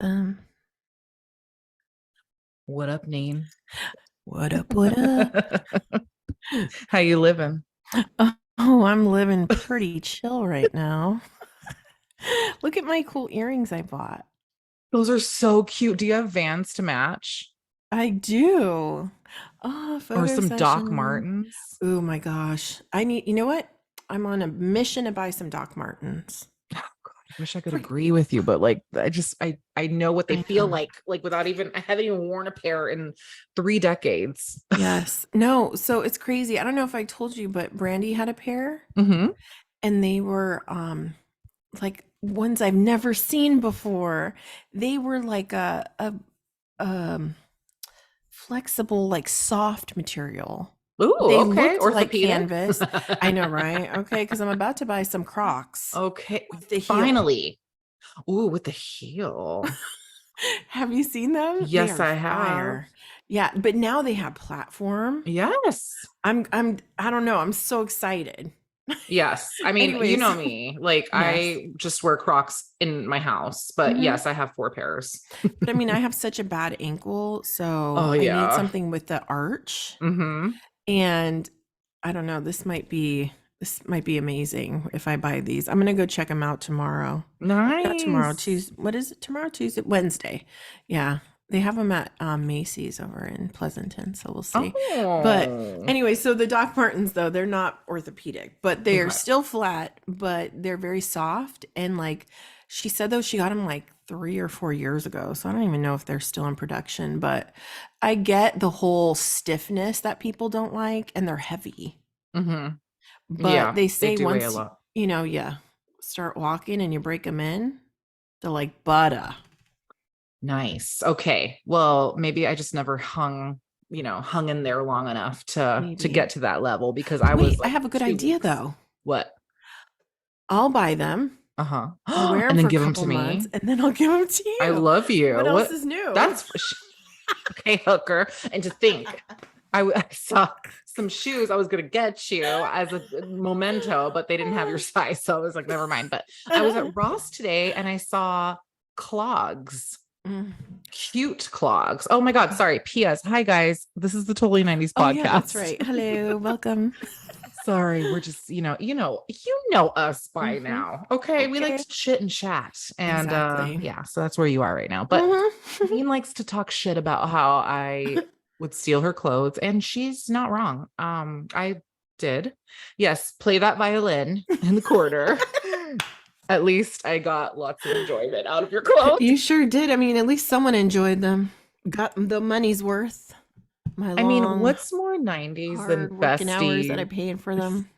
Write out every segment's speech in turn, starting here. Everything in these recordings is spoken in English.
Um, What up, Name? what up? What up? How you living? Oh, I'm living pretty chill right now. Look at my cool earrings I bought. Those are so cute. Do you have Vans to match? I do. Oh, Or photo some Doc session. Martens? Oh my gosh. You know what? I'm on a mission to buy some Doc Martens. Oh God, I wish I could agree with you, but like I know what they I feel know. like without even I haven't even worn a pair in 3 decades. Yes. No, so it's crazy. I don't know if I told you, but Brandy had a pair Hmm. and they were like ones I've never seen before. They were like a um flexible, like soft material. Ooh, They okay. looked like Orthopedic. canvas. I know, right? Okay, because I'm about to buy some Crocs Okay, with the heel. finally. Ooh, with the heel. Have you seen them? They Yes, are I have. fire. Yeah, but now they have platform. Yes. I don't know. I'm so excited. Yes. I mean, you Anyways, know me. Like yes. I just wear Crocs in my house, but Hmm. yes, I have 4 pairs. But I mean, I have such a bad ankle, so Oh I need yeah. something with the arch. Mm-hmm. And I don't know, this might be amazing if I buy these. I'm gonna go check them out tomorrow. Or not tomorrow, Nice. Tuesday. What is it tomorrow? Tuesday, Wednesday. Yeah. They have them at Macy's over in Pleasanton, so we'll see. But Oh. anyway, so the Doc Martens though, they're not orthopedic, but they're Okay. still flat, but they're very soft. And like she said though, she got them like 3 or 4 years ago. So I don't even know if they're still in production, but I get the whole stiffness that people don't like, and they're heavy. Mm-hmm. But Yeah, they they say do weigh a once lot. you start walking and you break them in, they're like butter. Nice. Okay. Well, maybe I just never hung in there long enough to Maybe. get to that level because I was Wait, I like have a good two idea weeks. though. What? I'll buy them. Uh-huh. I'll wear them And then for a give them couple to months me. and then I'll give them to I you. love you. What else What? is new? That's okay, hooker. And to think, I saw some shoes I was gonna get you as a memento, but they didn't have your size, so I was like, never mind. But I was at Ross today and I saw clogs, Mm. cute clogs. Oh my God, sorry. P.S. Hi guys, this is the Totally 90s Oh yeah, that's podcast. right. Hello, welcome. Sorry, we're just, you know us by Hmm. now. Okay. We like Okay. to chit and chat. And Exactly. yeah, so that's where you are right now. But Hmm. Dean likes to talk shit about how I would steal her clothes, and she's not wrong. I did. Yes, play that violin in the corner. At least I got lots of enjoyment out of your clothes. You sure did. I mean, at least someone enjoyed them. Got the money's worth. My I mean, long, what's more 90s than hard working hours that I bestie? paid for them.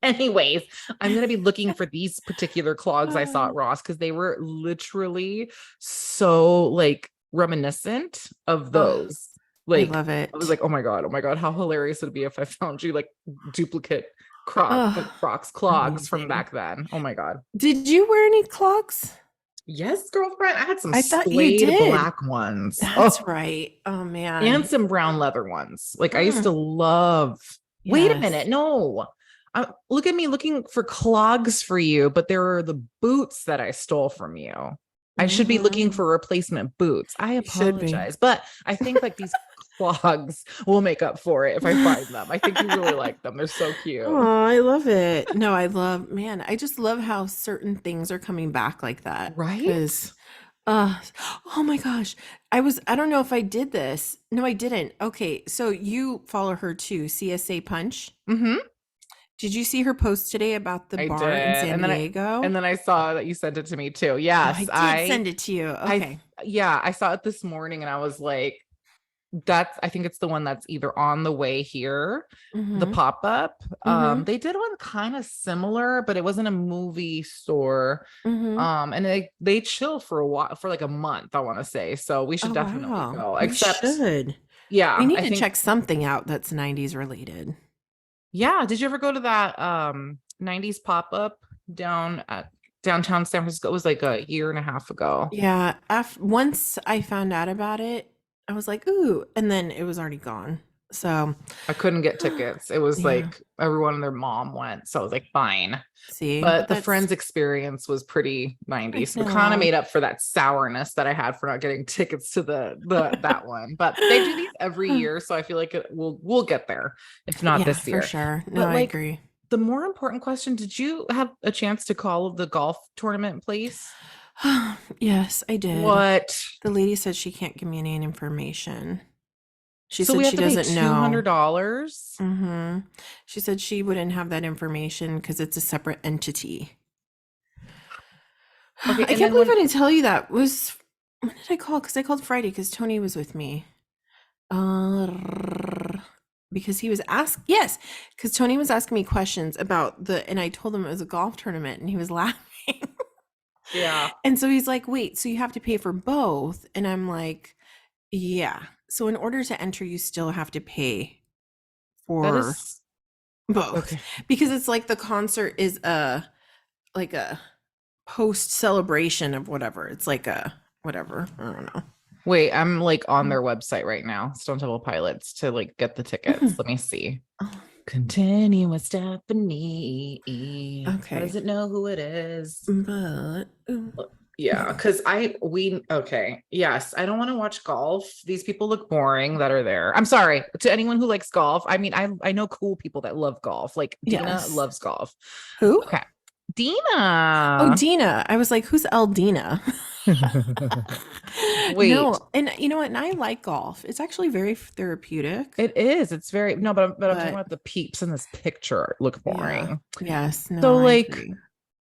Anyways, I'm going to be looking for these particular clogs I saw Oh, at Ross because they were literally so like reminiscent of oh, those. I Like, love I was it. like, oh my God, how hilarious would it be if I found you like duplicate Oh, Crocs clogs from amazing. back then? Oh my God. Did you wear any clogs? Yes, girlfriend. I had some I thought you suede did. black ones. That's Oh, right. Oh and man. some brown leather ones. Like I used Mm, to love. Wait a minute. yes. No. Look at me looking for clogs for you, but there are the boots that I stole from you. I should be looking Hmm. for replacement boots. I You should be. apologize, but I think like these clogs will make up for it if I find them. I think you really like them. They're so cute. Oh, I love it. No, man, I just love how certain things are coming back like that. Right? Because, oh my gosh, I don't know if I did this. No, I didn't. Okay, so you follow her too, CSA Punch. Mm-hmm. Did you see her post today about the I bar in did. San And Diego? then I saw that you sent it to me too. Oh, Yes, I did send it to you. I Okay. yeah, I saw it this morning and I was like, I think it's the one that's either on the way here, the Mm-hmm. pop-up. Mm-hmm. They did one kind of similar, but it wasn't a movie store. Mm-hmm. And they chill for a while, for like a month, I want to say. So we should Oh, definitely wow. go. We Except, should. We yeah, need I to think, check something out that's 90s related. yeah. Did you ever go to that 90s pop-up down at downtown San Francisco? It was like a year and a half ago. Yeah, once I found out about it, I was like, "Ooh," and then it was already gone. So I couldn't get tickets. It was yeah, like everyone and their mom went. So I was like, fine. see, But but the that's Friends experience was pretty I 90s. So it kind of know. made up for that sourness that I had for not getting tickets to the that one. But they do these every year. So I feel like we'll get there, if not Yeah, this for year. sure. No, But I like agree. the more important question, did you have a chance to call the golf tournament place? Yes, I did. What? The lady said she can't give me any information. She So we said have she to pay doesn't know. $200? She said she wouldn't have that information because it's a separate entity. Okay, I and can't then believe when I didn't tell you that. Was when did I call? Because I called Friday because Tony was with me. Because he was asked, yes, because Tony was asking me questions about and I told him it was a golf tournament, and he was laughing. yeah, And so he's like, wait, so you have to pay for both? And I'm like, yeah. So in order to enter, you still have to pay that for is both okay. because it's like the concert is a post celebration of whatever. It's like a whatever. I don't know. Wait, I'm like on their website right now, Stone Temple Pilots, to like get the tickets. Mhm. Let me see. Oh, Continue with Stephanie. How okay. does it know who it is? But Yeah, because okay. Yes, I don't want to watch golf. These people look boring that are there. I'm sorry to anyone who likes golf. I mean, I know cool people that love golf. Like Dina yes. loves golf. Who? Okay. Oh, Dina. Dina. I was like, who's Eldina? Wait, No, and you know what? And I like golf. It's actually very therapeutic. it is. It's very no, but I'm talking But about the peeps in this picture look yeah, boring. yes, no, So I like, agree.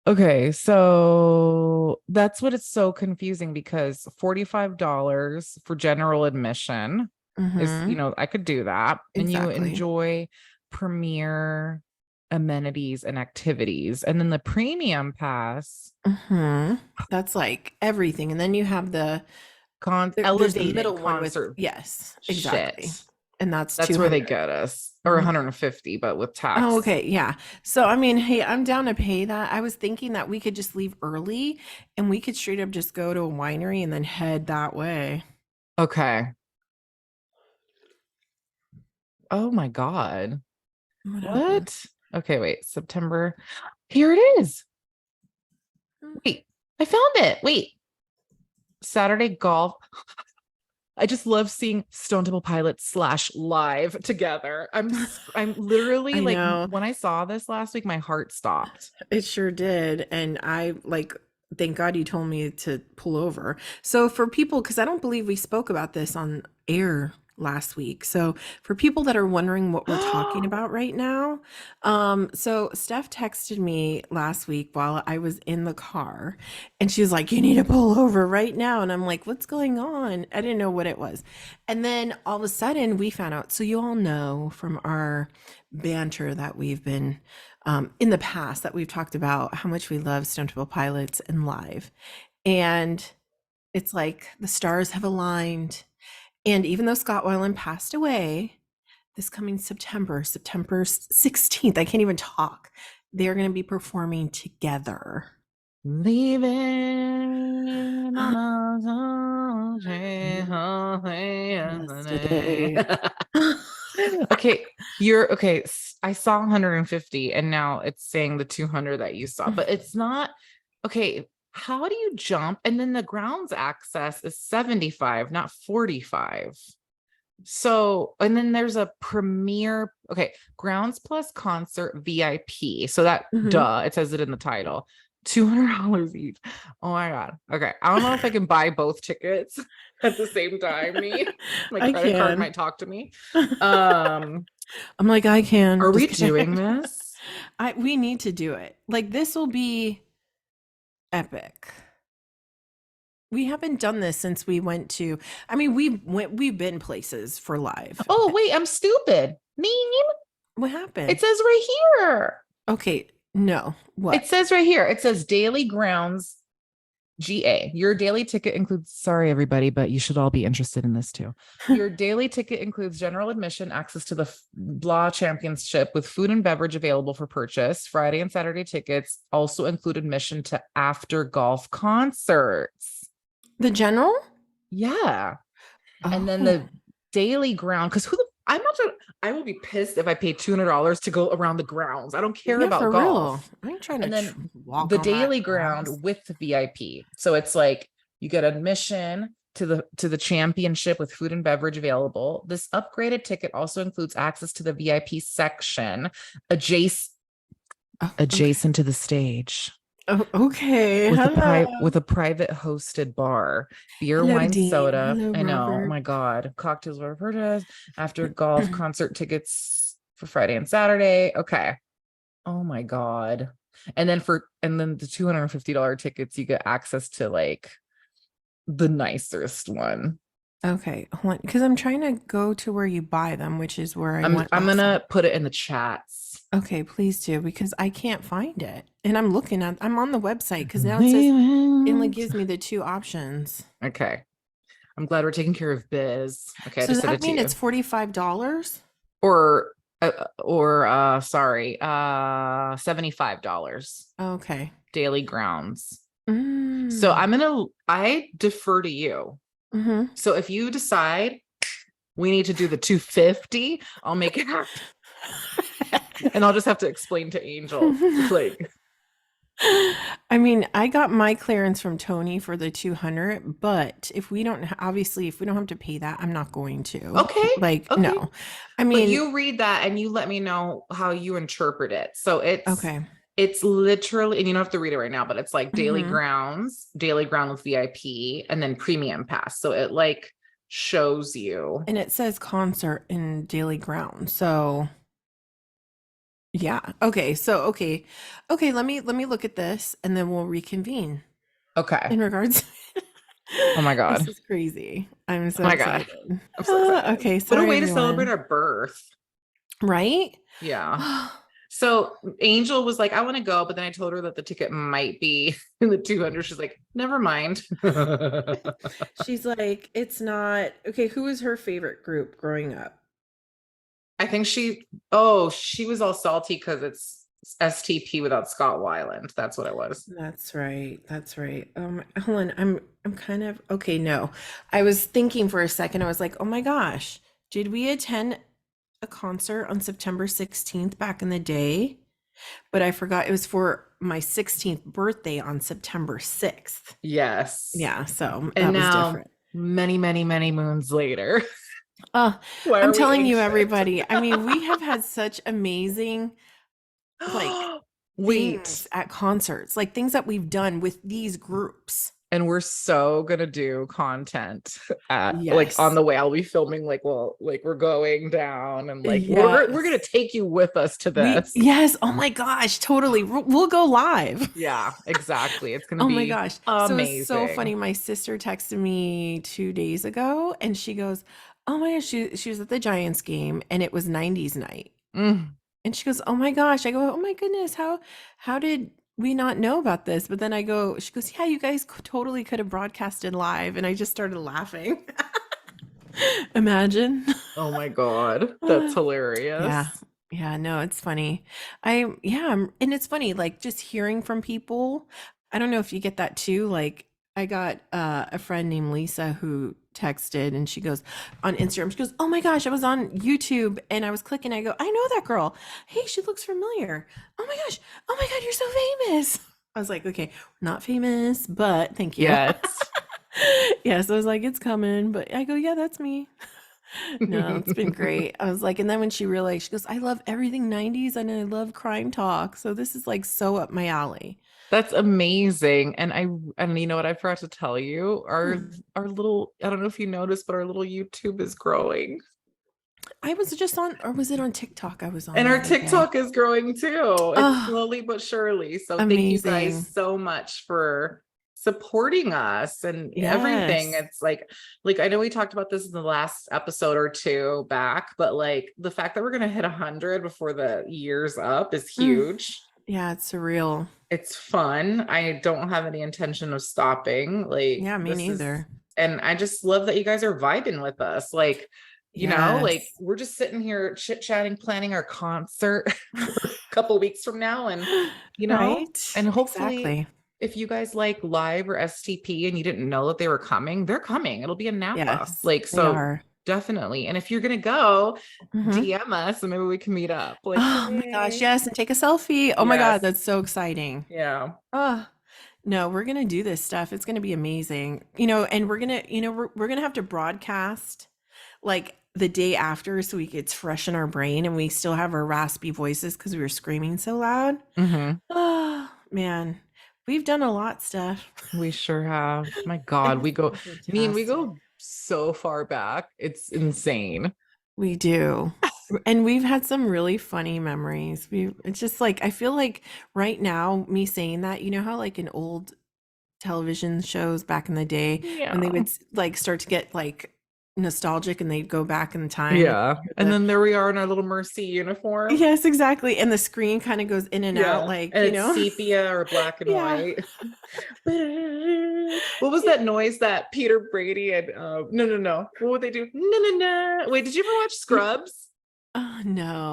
okay, so that's what it's so confusing because $45 for general admission is, Mm-hmm. I could do that. And you Exactly. enjoy premier amenities and activities. And then the premium pass Mm-hmm. That's like everything. And then you have there's the elevated middle one with, concert yes, exactly. shit. And that's That's where they 200. get us, or Mhm. 150, but with Oh, tax. okay. Yeah. So, I mean, hey, I'm down to pay that. I was thinking that we could just leave early and we could straight up just go to a winery and then head that way. Okay. Oh my God. What happened? What? Okay, wait. September. Here it is. Wait, I found it. Wait. Saturday golf. I just love seeing Stone Temple Pilots / live together. I'm literally I like know. when I saw this last week, my heart stopped. It sure did. And I like, thank God you told me to pull over. So for people, because I don't believe we spoke about this on air last week. So for people that are wondering what we're talking about right now, so Steph texted me last week while I was in the car and she was like, you need to pull over right now. And I'm like, what's going on? I didn't know what it was. And then all of a sudden we found out. So you all know from our banter that we've been in the past that we've talked about how much we love Stone Temple Pilots and live. And it's like the stars have aligned. And even though Scott Weiland passed away this coming September 16th, I can't even talk. They're going to be performing together. Leaving on a Yesterday. okay, you're okay. I saw 150 and now it's saying the 200 that you saw, but it's not okay. How do you jump? And then the grounds access is 75, not 45. So, and then there's a premier, okay, grounds plus concert VIP. So that Mhm. duh, it says it in the title. $200 each. Oh my God. Okay. I don't know if I can buy both tickets at the same time. My I credit card can. might talk to me. Um, I'm like, I can. are we Just doing kidding. this? We need to do it. Like this will be epic. We haven't done this since we went to, I mean, we've been places for live. Oh, wait, I'm stupid. Meme. What It happened? says right here. Okay, no. It What? says right here. It says daily grounds GA. Your daily ticket includes, sorry, everybody, but you should all be interested in this too. Your daily ticket includes general admission, access to the blah championship with food and beverage available for purchase. Friday and Saturday tickets also include admission to after golf concerts. The general? Yeah. And then Oh. the daily ground, because I'm not sure. I will be pissed if I pay $200 to go around the grounds. I don't care Yeah, about for real. golf. I ain't trying to And then walk the on that daily grass. ground with the VIP. So it's like you get admission to the championship with food and beverage available. This upgraded ticket also includes access to the VIP section adjacent Oh, okay. adjacent to the stage Oh, okay. with a Hello. private hosted bar, beer, Hello, wine, Dean. soda. Hello, I know. Oh Robert. my God. Cocktails were purchased after golf concert tickets for Friday and Saturday. Okay. Oh my God. And then the $250 tickets, you get access to like the nicest one. Okay, hold on, because I'm trying to go to where you buy them, which is where I went I'm last time. gonna put it in the chats. Okay, please do because I can't find it. And I'm on the website because now it only gives me the two options. Okay. I'm glad we're taking care of biz. Okay, I So just does sent that it to mean it's you. $45? Sorry, $75 Okay. daily grounds. So Mm. I defer to you. Mm-hmm. So if you decide we need to do the 250, I'll make it happen. And I'll just have to explain to Angel, like, I mean, I got my clearance from Tony for the 200, but if we don't, obviously, if we don't have to pay that, I'm not going to. okay, Like, okay. no. I But mean, you read that and you let me know how you interpret it. So okay. it's literally, and you don't have to read it right now, but it's like Mm-hmm. daily ground with VIP, and then premium pass. So it like shows you. And it says concert in Daily Ground. So yeah. Okay. So okay. Okay, let me look at this and then we'll reconvene Okay. in regards. Oh my God. This is crazy. I'm Oh so my God. excited. I'm so excited. Okay, What a sorry way to celebrate everyone. our birth. Right? Yeah. So Angel was like, I want to go, but then I told her that the ticket might be in the 200. She's like, never mind. She's like, it's not okay. Who was her favorite group growing up? I think she was all salty because it's STP without Scott Weiland. That's what it was. That's right. That's right. Hold on. I'm kind of okay. No, I was thinking for a second. I was like, oh my gosh, did we attend a concert on September 16th back in the day? But I forgot it was for my 16th birthday on September 6th. Yes. Yeah, so And that was now, different. many, many, many moons later, Uh, why I'm are we telling you, ancient? everybody. I mean, we have had such amazing like things Wait. at concerts, like things that we've done with these groups. And we're so gonna do content at like on Yes. the way. I'll be filming like, well, like we're going down and like we're gonna Yes. take you with us to We this. yes. Oh my gosh, totally. We'll go live. Yeah, exactly. It's gonna Oh my be gosh. So it's so funny. amazing. My sister texted me 2 days ago and she goes, oh my gosh, she was at the Giants game and it was 90s night. Mm. And she goes, "Oh my gosh." I go, "Oh my goodness, how did we not know about this?" But then I go, she goes, "Yeah, you guys totally could have broadcasted live." And I just started laughing. Imagine. Oh my God. That's Yeah. hilarious. Yeah, no, it's funny. And it's funny, like just hearing from people. I don't know if you get that too. Like I got a friend named Lisa who texted and she goes on Instagram, she goes, "Oh my gosh, I was on YouTube and I was clicking. I go, I know that girl. Hey, she looks familiar. Oh my gosh. Oh my God, you're so famous." I was like, okay, not famous, but thank you. Yes. Yeah, so I was like, it's coming. But I go, yeah, that's me. No, it's been great. I was like, and then when she realized, she goes, I love everything 90s and I love crime talk. So this is like so up my alley. That's amazing. And you know what I forgot to tell you? Hmm. Our little, I don't know if you noticed, but our little YouTube is growing. I was just on, or was it on TikTok I was on And the our other day? TikTok is growing too. It's Oh, slowly but surely. So thank you amazing. guys so much for supporting us and everything. Yes. It's like I know we talked about this in the last episode or two back, but like the fact that we're gonna hit 100 before the year's up is Mm. huge. Yeah, it's surreal. It's fun. I don't have any intention of stopping. Like Yeah, me this is, neither. and I just love that you guys are vibing with us. Like, like Yes. we're just sitting here chit-chatting, planning our concert for a couple weeks from now. And Right? and hopefully Exactly. if you guys like live or STP and you didn't know that they were coming, they're coming. It'll be in Napa. Yes, Like, they so are. definitely. And if you're gonna go, Mhm. DM us and maybe we can meet up. Like, Oh my gosh, hey. yes, and take a selfie. Oh my God, Yes. that's so exciting. Yeah. Oh, no, we're gonna do this stuff. It's gonna be amazing. And we're gonna have to broadcast like the day after so it's fresh in our brain and we still have our raspy voices because we were screaming so loud. Hmm. Oh man, we've done a lot, stuff. We sure have. My And God, it's so we fantastic. go so far back. It's insane. We do. And we've had some really funny memories. It's just like I feel like right now, me saying that, you know how like in old television shows back in the day when they Yeah. would like start to get like nostalgic and they'd go back in time and Yeah. hear And then there we are in our little Mercy uniform. yes, exactly. And the screen kind of goes in and out Yeah. like, And it's sepia or black and yeah. white. What was that noise that Peter Brady and no. What would they do? No, no, no. Wait, did you ever watch Scrubs? Oh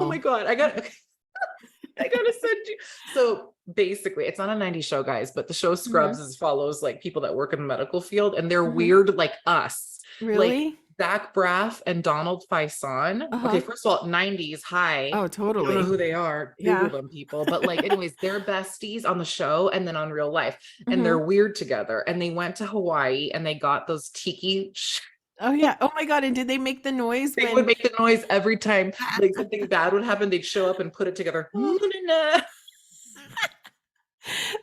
Oh my no. God. I gotta send you. So basically, it's not a 90s show, guys, but the show Mhm, Scrubs follows like people that work in the medical field, and they're mhm. weird like us. Like Really? Zach Braff and Donald Faison. Okay, Uh-huh. first of all, 90s, hi. Oh, If you don't know totally. who they are, Google Yeah. them, people. But like, anyways, they're besties on the show and then on real life, and they're Mhm. weird together. And they went to Hawaii and they got those tiki Oh yeah. Oh my God. And did they make the noise they would when make the noise every time like something bad would happen. They'd show up and put it together.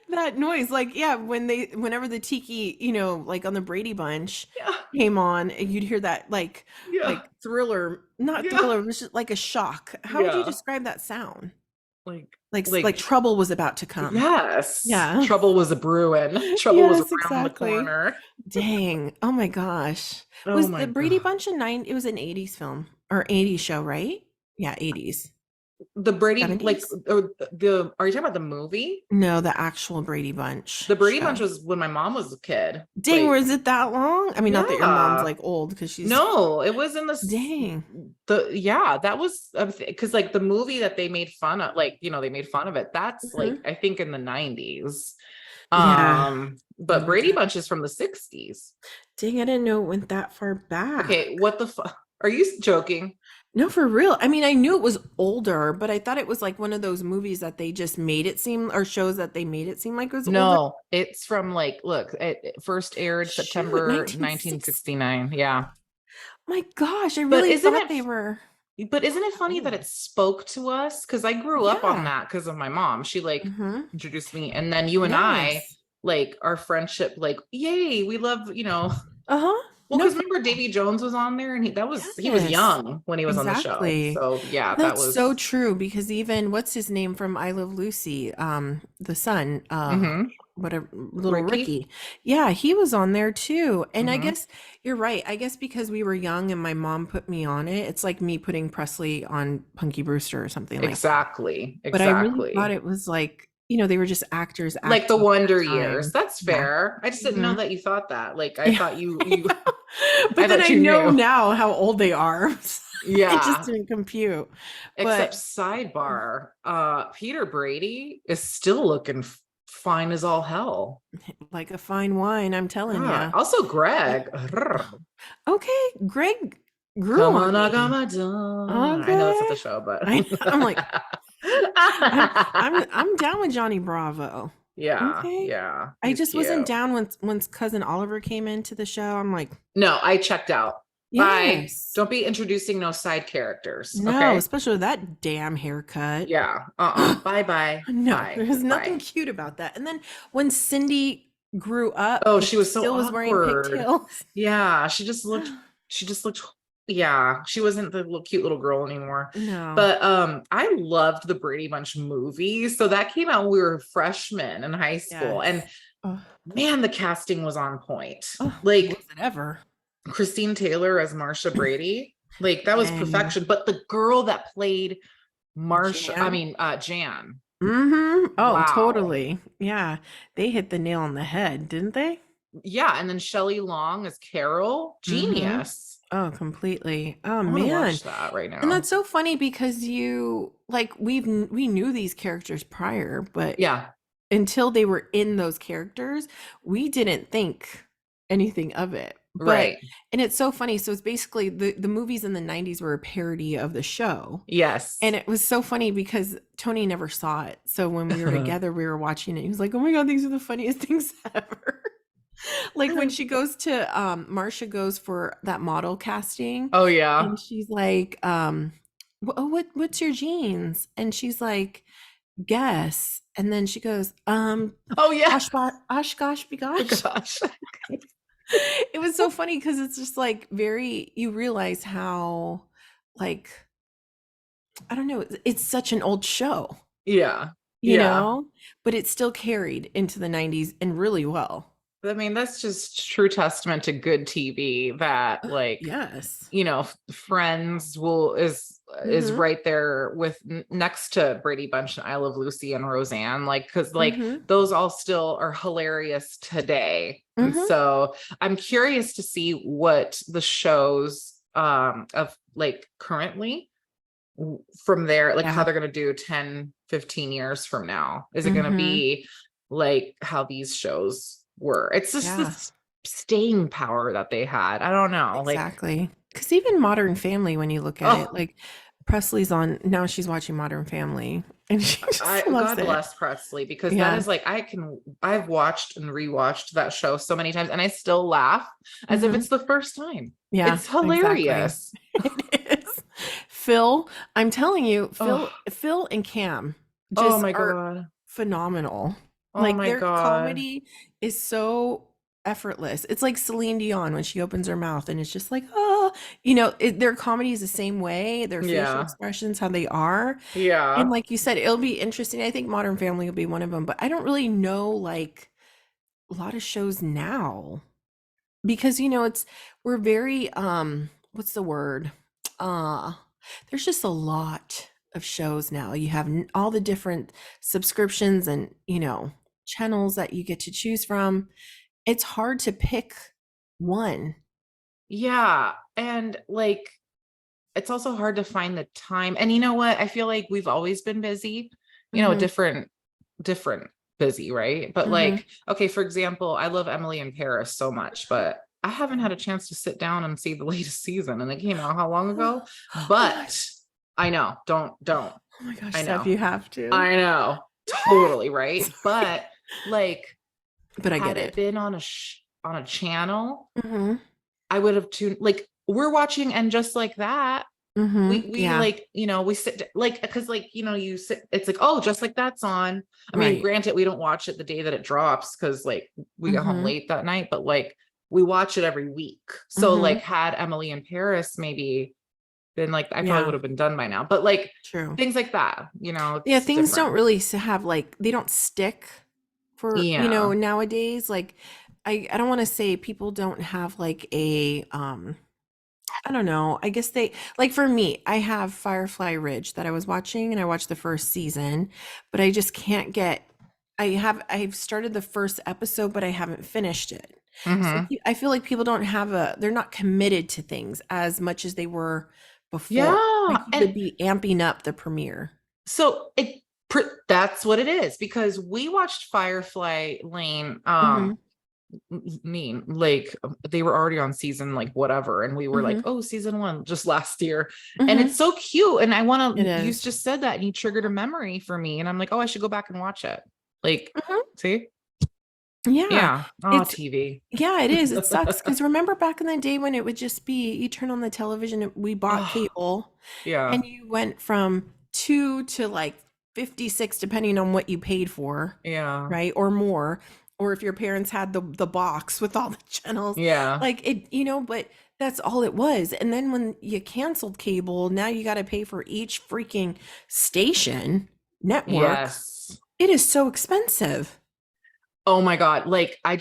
that noise? Like, yeah, whenever the tiki, like on the Brady Bunch Yeah, came on, and you'd hear that yeah, like thriller, not yeah, thriller, it was just like a shock. How would you yeah. describe that sound? Like, Like trouble was about to come. yes, Yeah. trouble was a brewing. Trouble was Yes, around the exactly. corner. Dang. Oh my gosh. Oh Was my the Brady God. Bunch it was an 80s film or 80s show, right? Yeah, 80s. The Brady, like, 70s? are you talking about the movie? No, the actual Brady Bunch The Brady Bunch show. was when my mom was a kid. Dang, Like, was it that long? I mean, not that your mom's yeah. like old because she's No, it was in dang. yeah, that was because like the movie that they made fun of, like, they made fun of it. That's like, Mhm. I think in the 90s. Yeah. But Brady Bunch is from the 60s. Dang, I didn't know it went that far back. Okay, what the fuck? Are you joking? No, for real. I mean, I knew it was older, but I thought it was like one of those movies that they just made it seem, or shows that they made it seem like it was older. No, it's from like, look, it first aired Shoot, September 1960. 1969. Yeah. My gosh, I But really isn't thought it they were but isn't it funny that old. it spoke to us? Because I grew up on Yeah. that because of my mom. She like Hmm. introduced me, and then you and I, Yes. like our friendship, like, yay, we love, Uh-huh. well, No, because for remember Davy Jones was on there and he was yes. young when he was on the show. Exactly. So yeah, that That's so was true because even what's his name from I Love Lucy, the son, hmm whatever, little Ricky. Ricky. Yeah, he was on there too. And I Hmm. guess you're right. I guess because we were young and my mom put me on it, it's like me putting Presley on Punky Brewster or something like that. Exactly. But I really thought Exactly. it was like, they were just actors Like the acting at Wonder that Years. time. That's Yeah. fair. I just didn't know Hmm. that you thought that. Like I Yeah. thought you I But then thought I you know knew. now how old they are. It just Yeah. didn't compute. Except But sidebar, Peter Brady is still looking fine as all hell. like a fine wine, I'm telling Yeah. you. Also, Greg. Rrr. Okay, Greg grew Come on on, I got me. my done. I know that's not Okay. the show, but I'm like, I'm down with Johnny Bravo. yeah, Okay. yeah, I he's just wasn't cute. down once cousin Oliver came into the show. I'm like, No, I checked out. Bye. yes. Don't be introducing no side characters. No, Okay. especially with that damn haircut. Yeah. Bye bye. No, Bye. there's nothing Bye. cute about that. And then when Cindy grew up Oh, and she she was so still was wearing awkward. pigtails. Yeah, she just looked, yeah, she wasn't the little cute little girl anymore. No. But I loved the Brady Bunch movies. So that came out when we were freshmen in high school. And Yes. Oh, man, the casting was on point. oh, was Like it ever? Christine Taylor as Marsha Brady, like that was Dang. perfection. But the girl that played Jan? Jan. Mm-hmm. Oh, Wow. totally. Yeah. They hit the nail on the head, didn't they? Yeah. And then Shelley Long as Carol. Mm-hmm. Genius. Oh, completely. Oh I want to man. watch that right And now. that's so funny because we knew these characters prior, but Yeah. until they were in those characters, we didn't think anything of it. But Right. and it's so funny. So it's basically the movies in the 90s were a parody of the show. Yes. And it was so funny because Tony never saw it. So when we were together, we were watching it. He was like, "Oh my God, these are the funniest things ever." Like when she goes to Marcia goes for that model casting Oh yeah. and she's like, oh, what's your jeans? And she's like, guess. And then she goes, Oh yeah. Oshkosh Oh begosh. gosh. It was so funny because it's just like very, you realize how, like, I don't know, it's such an old show, Yeah. you Yeah. know, but it still carried into the 90s and really well. I mean, that's just true testament to good TV that like, Yes. you know, Friends is Mm-hmm. right there with next to Brady Bunch and I Love Lucy and Roseanne, like because like Mm-hmm. those all still are hilarious today. And Mm-hmm. so I'm curious to see what the shows of like currently from there, like how Yeah. they're gonna do 10-15 years from now. Is it gonna Mm-hmm. be like how these shows were? It's just Yeah. this staying power that they had. I don't know. Like, Exactly. Because even Modern Family, when you look at it, oh, like Presley's on now, she's watching Modern Family and she I just loves God it. bless Presley because that Yeah. is like I've watched and rewatched that show so many times and I still laugh as if Hmm. it's the first time. Yeah, It's exactly. hilarious. It is. Phil, I'm telling you, Oh, Phil and Cam oh just my are God. phenomenal. Oh Like my their God. comedy is so effortless. It's like Celine Dion when she opens her mouth and it's just like, oh, their comedy is the same way, their facial Yeah. expressions, how they are. And Yeah. like you said, it'll be interesting. I think Modern Family will be one of them, but I don't really know like a lot of shows now because we're very what's the word? Uh there's just a lot of shows now. You have all the different subscriptions and, channels that you get to choose from. It's hard to pick one. Yeah. And like it's also hard to find the time. And you know what? I feel like we've always been busy, Mhm. different busy, right? But Mhm. like, okay, for example, I love Emily in Paris so much, but I haven't had a chance to sit down and see the latest season. And it came out how long ago? Oh my But I know, don't. oh my gosh, I Steph, know. you have to. I know. Totally, right? Sorry. But like, But I had get it it. been on a channel, Mhm. I would have tuned like we're watching and just like that Mhm. we Yeah. like we like because like you sit it's like oh just like that's on. I mean Right. granted we don't watch it the day that it drops because like we get home Mhm. late that night but like we watch it every week so like Mhm. had Emily in Paris maybe then like I probably would Yeah. have been done by now but like True. things like that Yeah, it's things don't different. really have like they don't stick for, Yeah. nowadays. Like I don't want to say people don't have like a I don't know. I guess they like for me, I have Firefly Ridge that I was watching and I watched the first season, but I just can't get I've started the first episode, but I haven't finished it. So Hmm. I feel like people don't have they're not committed to things as much as they were before. Like Yeah you and would be amping up the premiere. so that's what it is because we watched Firefly Lane Mhm. mean like they were already on season like whatever and we were like Mhm. oh season one just last year and Mhm. it's so cute and I want It to you is. just said that and you triggered a memory for me and I'm like oh I should go back and watch it like Mhm. see Yeah. yeah oh It's TV. Yeah, it is. It sucks because remember back in the day when it would just be you turn on the television, we bought Oh cable, yeah and you went from 2 to like 56 depending on what you paid for, yeah right? Or more, or if your parents had the box with all the channels. yeah Like it, but that's all it was. And then when you canceled cable, now you got to pay for each freaking station network. yes. It is so expensive. Oh my God. Like I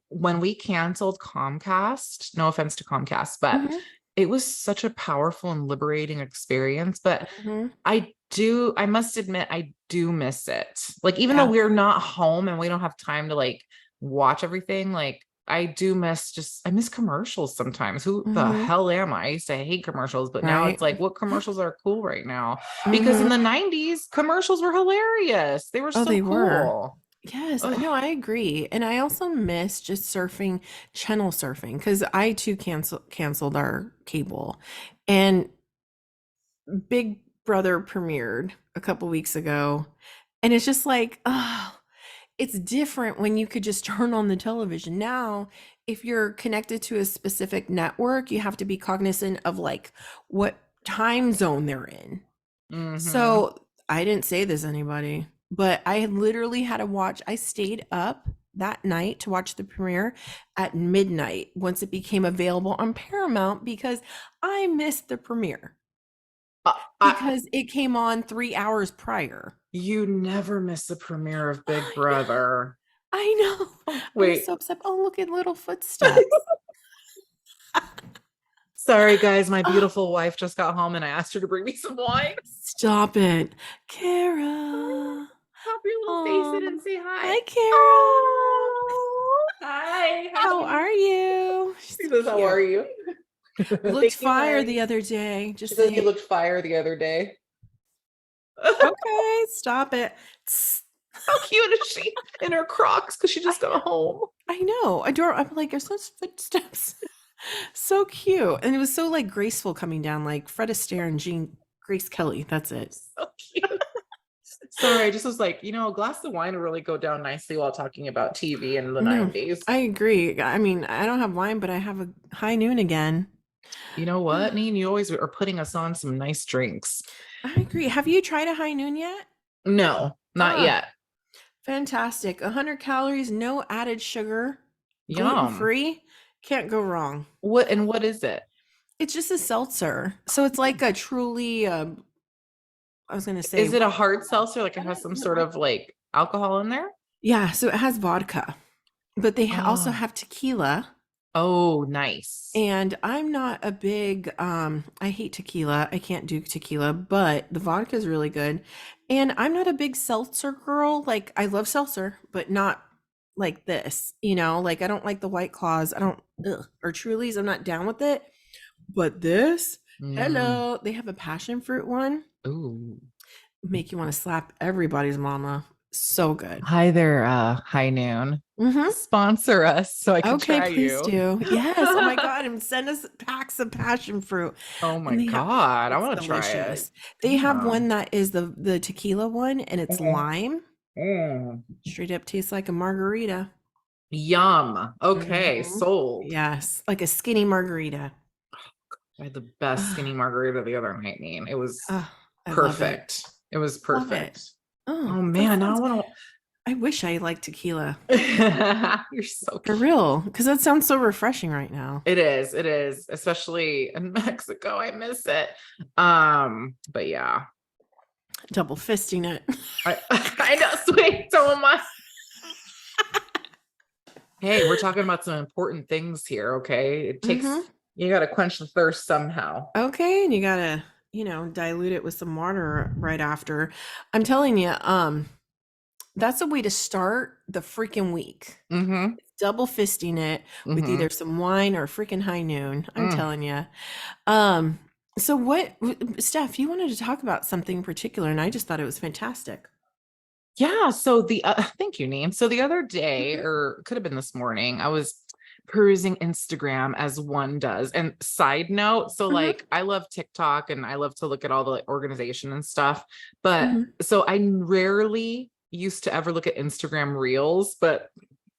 when we canceled Comcast, no offense to Comcast, but Mhm. it was such a powerful and liberating experience. But Mhm. I must admit, I do miss it. Like, even though Yeah. we're not home and we don't have time to like watch everything, like I do miss I miss commercials sometimes. Who the Mhm. hell am I? I used to hate commercials, but now Right. it's like, what commercials are cool right now? Because in Mhm. the 90s, commercials were hilarious. They were Oh, so they were. cool. Yes, Ugh. no, I agree. And I also miss just surfing, channel surfing, because I too canceled our cable. And Big Brother premiered a couple weeks ago. And it's just like, oh, it's different when you could just turn on the television. Now, if you're connected to a specific network, you have to be cognizant of like what time zone they're in. Mm-hmm. So I didn't say this to anybody, but I had literally had to watch, I stayed up that night to watch the premiere at midnight once it became available on Paramount because I missed the premiere Uh, I, because it came on 3 hours prior. you never miss the premiere of Big I know. Brother. I know. I was Wait, so upset. Oh, look at little footsteps. sorry guys, my Oh, beautiful wife just got home and I asked her to bring me some wine. stop it. Kara. Pop your little face in and Oh, say hi. hi, Kara. Oh, hi. How are you? She's She so says, "How are cute. you?" Looked Thank you, fire the honey. other day. She Just says you saying. looked fire the other day. Okay, stop it. Tss. How cute is she in her Crocs because she I just got home? I know. Adore. I'm like, there's those footsteps. So cute. And it was so like graceful coming down, like Fred Astaire and Jean Grace Kelly. That's it. So cute. Sorry, I just was like, a glass of wine would really go down nicely while talking about TV in the No, 90s. I agree. I mean, I don't have wine, but I have a high noon again. You know what, Neen? You always are putting us on some nice drinks. I agree. Have you tried a high noon yet? No, not Ah, yet. fantastic. 100 calories, no added sugar, gluten Yum. free. Can't go wrong. What is it? It's just a seltzer. So it's like a truly, I was going to say, Is it a hard seltzer? Like it has some sort of like alcohol in there? yeah, so it has vodka, but they also Oh, have tequila. oh, nice. And I'm not a big, I hate tequila. I can't do tequila, but the vodka is really good. And I'm not a big seltzer girl. Like, I love seltzer, but not like this, like I don't like the White Claws. I don't, ugh, or Trulies. I'm not down with it. But this, Mm. hello, they have a passion fruit one, Ooh. make you want to slap everybody's mama. So good. Hi there, High Noon. Hmm. Sponsor us so I can Okay, try please you. do. Yes. Oh my God. And send us packs of passion fruit. Oh my And they have, God, I it's want to try it. delicious. They have one Damn. that is the tequila one and it's Mhm. lime. Mm. Straight up tastes like a margarita. Yum. Okay, Hmm. sold. Yes. Like a skinny margarita. I had the best skinny Ah, margarita the other night, Neen. It was ah, I love it. perfect. It was Love it. perfect. Oh, Oh that man, now I sounds, want I wish I liked tequila. to. You're so For cute. real. Because that sounds so refreshing right now. It is. It is, especially in Mexico. I miss it. But yeah, Double fisting it. I know. Sweet. So am I. Hey, we're talking about some important things here. Okay, Hmm. you got to quench the thirst somehow. Okay, and you gotta, dilute it with some water right after. I'm telling you, that's a way to start the freaking week. Mm-hmm. Double fisting it with Mm-hmm. either some wine or a freaking high noon. I'm Mm. telling you. Um, so Steph, you wanted to talk about something in particular, and I just thought it was fantastic. Yeah. So thank you, Neem. So the other day, Mhm. or could have been this morning, I was perusing Instagram as one does. And side note, so Mhm. like I love TikTok and I love to look at all the like, organization and stuff. But Mhm. so I rarely used to ever look at Instagram reels, but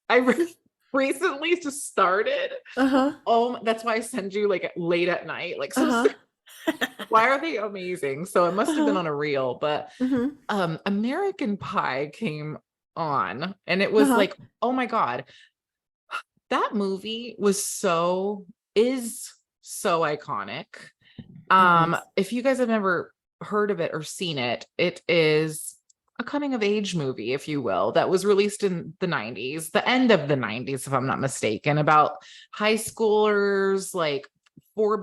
I recently just started. Uh-huh. Oh, that's why I send you like late at night. Like, so Uh-huh. why are they amazing? So it must have been Uh-huh. on a reel, but Mhm. American Pie came on and it was Uh-huh. like, oh my God, that movie is so iconic. It is. If you guys have never heard of it or seen it, it is a coming of age movie, if you will, that was released in the 90s, the end of the 90s, if I'm not mistaken, about high schoolers, like four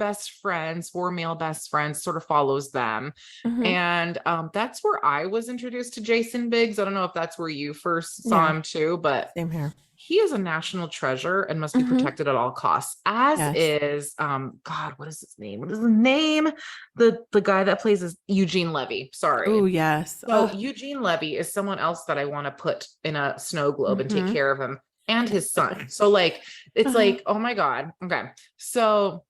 male best friends, sort of follows them. Mhm. And that's where I was introduced to Jason Biggs. I don't know if that's where you first saw Yeah, him too, but same here. he is a national treasure and must be Mhm. protected at all costs, as Yes. is God, what is his name? What is his name? The guy that plays is Eugene Levy. Oh, Sorry. yes. So Eugene Levy is someone else that I want to put in a snow globe and take Mhm. care of him and his son. So like it's Uh-huh. like, oh my God. Okay. So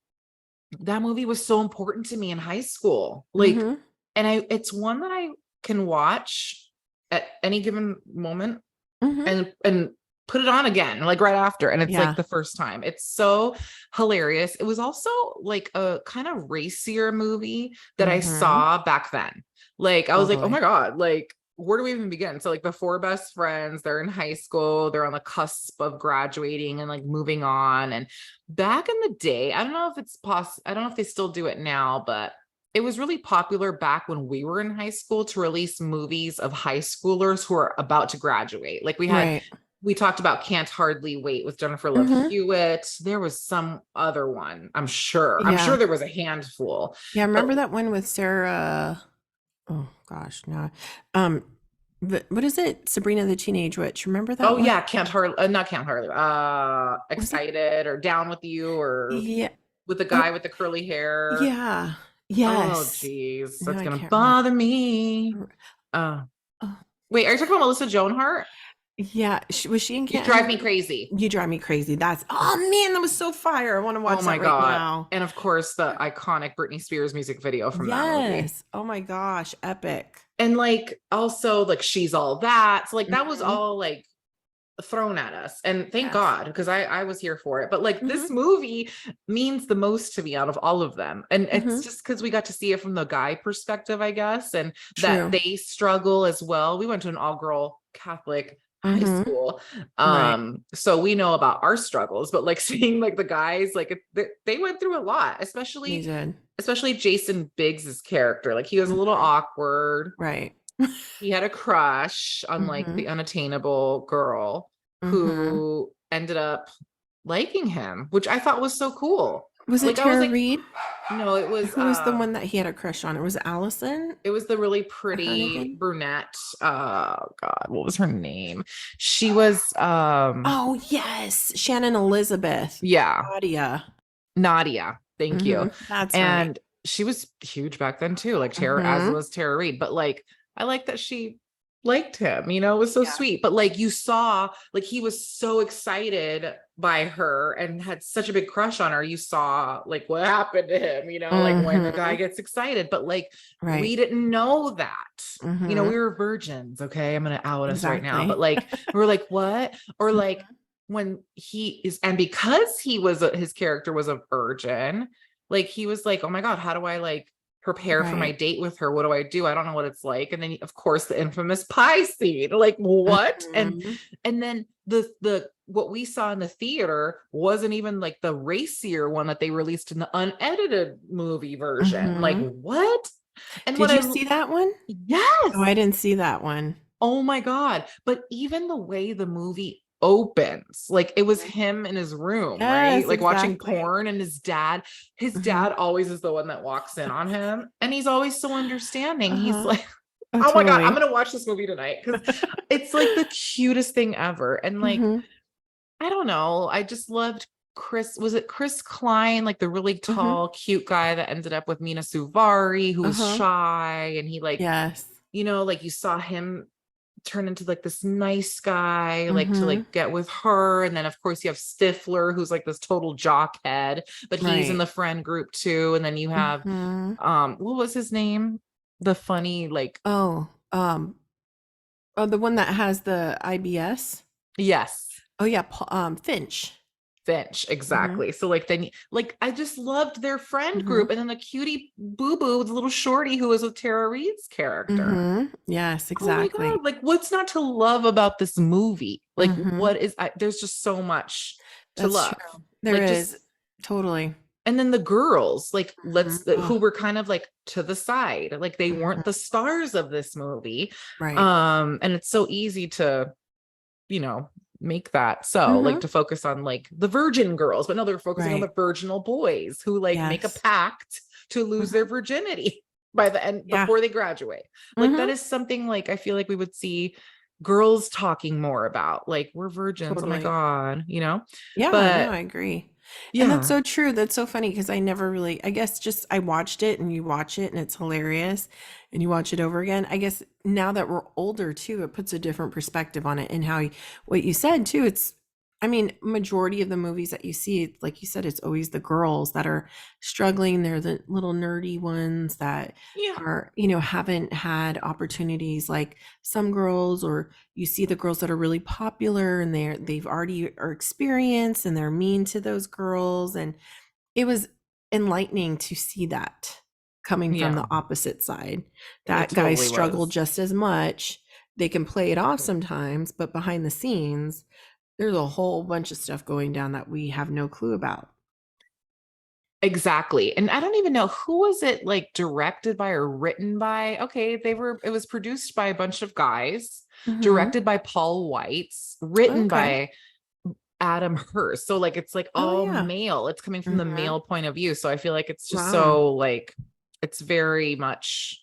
that movie was so important to me in high school. Like, Mhm. and it's one that I can watch at any given moment Mhm. and put it on again like right after, and it's like Yeah. the first time. It's so hilarious. It was also like a kind of racier movie that I Mhm. saw back then. Like I was like, oh my Totally. God, like where do we even begin? So like the four best friends, they're in high school, they're on the cusp of graduating and like moving on. And back in the day, I don't know if it's possible, I don't know if they still do it now, but it was really popular back when we were in high school to release movies of high schoolers who are about to graduate. Like Right. we talked about Can't Hardly Wait with Jennifer Love Mhm. Hewitt. There was some other one. I'm sure. I'm Yeah. sure there was a handful. Yeah, But remember that one with Sarah, oh gosh, no. Um, but what is it? Sabrina the Teenage Witch. Remember that oh one? yeah, Can't Hardly not Can't Hardly. Was it? Excited or Down with You or Yeah. with the Oh, guy with the curly hair. yeah. Oh Yes. geez, No, that's I gonna can't remember. bother me. Uh Oh, wait, are you talking about Melissa Joan Hart? yeah. Was she in You Can't drive me Hardly? crazy. You drive me crazy. That's, oh man, that was so fire. I want to Oh watch my that right God. now. And of course the iconic Britney Spears music video from that movie. Yes. Oh my gosh, epic. And like also like She's All That. So like that was Mhm. all like thrown at us, and thank Yes. God, because I was here for it. But like Mhm. this movie means the most to me out of all of them, and it's Mhm. just because we got to see it from the guy perspective, I guess, and that True. they struggle as well. We went to an all-girl Catholic high Mhm. school, Right. so we know about our struggles, but like seeing like the guys like they went through a lot, They did. especially Jason Biggs's character. Like he was a little Mhm. awkward. Right. He had a crush on like Mhm. the unattainable girl Mhm. who ended up liking him, which I thought was so cool. Was it Like I was Tara like, Reid? no, Who was the one that he had a crush on? It was Allison, it was the really her pretty name? brunette. God, what was her name? She was Oh, yes, Shannon Elizabeth, yeah, Nadia. Nadia. Thank you. That's right. And she was huge back then too, like Tara, as Mhm. was Tara Reid. But like, I like that she liked him, you know, it was so Yeah. sweet. But like, you saw, like, he was so excited by her and had such a big crush on her. You saw, like, what happened to him, you know, like when a guy Mhm. gets excited. But like, Right. we didn't know that. You know, we Mhm. were virgins. Okay. I'm going to out us right now. But Exactly. like, we were like, what? Or like, Mhm. when he is, and because he was his character was a virgin, like he was like, oh my God, how do I like prepare for my Right. date with her? What do I do? I don't know what it's like. And then of course the infamous pie scene, like what? Mhm. And then the what we saw in the theater wasn't even like the racier one that they released in the unedited movie version. Like Mhm. what? And what Did I you see that one? Oh, yes. I didn't see that one. Oh my God. But even the way the movie opens, like it was Mhm. him in his room, right? Yes, Like watching exactly. porn, and his Mhm. dad always is the one that walks in on him. And he's always so understanding. He's Uh-huh. like, Oh, oh my God, I'm totally. going to watch this movie tonight because it's like the cutest thing ever. And like, Mhm. I don't know. I just loved Chris. Was it Chris Klein, like the really Mhm. tall, cute guy that ended up with Mina Suvari, who was Uh-huh. shy and he like, Yes. you know, like you saw him turn into like this nice guy, like to Mhm. like get with her. And then of course you have Stifler, who's like this total jockhead, but he's in Right. the friend group too. And then you have Mhm. what was his name? The funny, like, Oh, oh, the one that has the IBS? yes, Oh, yeah, Finch. Finch, Mhm. exactly. So like then like I just loved their friend Mhm. group. And then the cutie boo boo, the little shorty who was with Tara Reid's character. Mhm. Yes, Oh my exactly. God, like what's not to love about this movie? Like Mhm. what is there's just so much to That's love. true. There Like is. just Totally. and then the girls, like Mhm. who Oh, were kind of like to the side, like they weren't the mhm. stars of this movie. Right. And it's so easy to, you know, make that so like Mhm. to focus on like the virgin girls, but no, they're focusing on Right. the virginal boys who like make a Yes. pact to lose their Mhm. virginity by the end Yeah. before they graduate. Like that Mhm. is something like I feel like we would see girls talking more about, like, we're virgins, oh my Totally. God, you know? Yeah, no, But I agree. And that's yeah, so true. That's so funny because I never really, I guess just I watched it and you watch it and it's hilarious and you watch it over again. I guess now that we're older too, it puts a different perspective on it and how what you said too, it's, I mean, majority of the movies that you see, like you said, it's always the girls that are struggling. They're the little nerdy ones that yeah, are, you know, haven't had opportunities like some girls, or you see the girls that are really popular and they've already are experienced and they're mean to those girls, and it was enlightening to see that coming from yeah, the opposite side, it that guys totally struggle was. just as much. They can play it off sometimes, but behind the scenes there's a whole bunch of stuff going down that we have no clue about. Exactly. And I don't even know, who was it like directed by or written by? Okay, it was produced by a bunch of guys, Mhm. directed by Paul Weitz, written Okay. by Adam Hurst. So like it's like Oh all yeah. male. It's coming from the Mhm. male point of view. So I feel like it's just Wow. so like it's very much,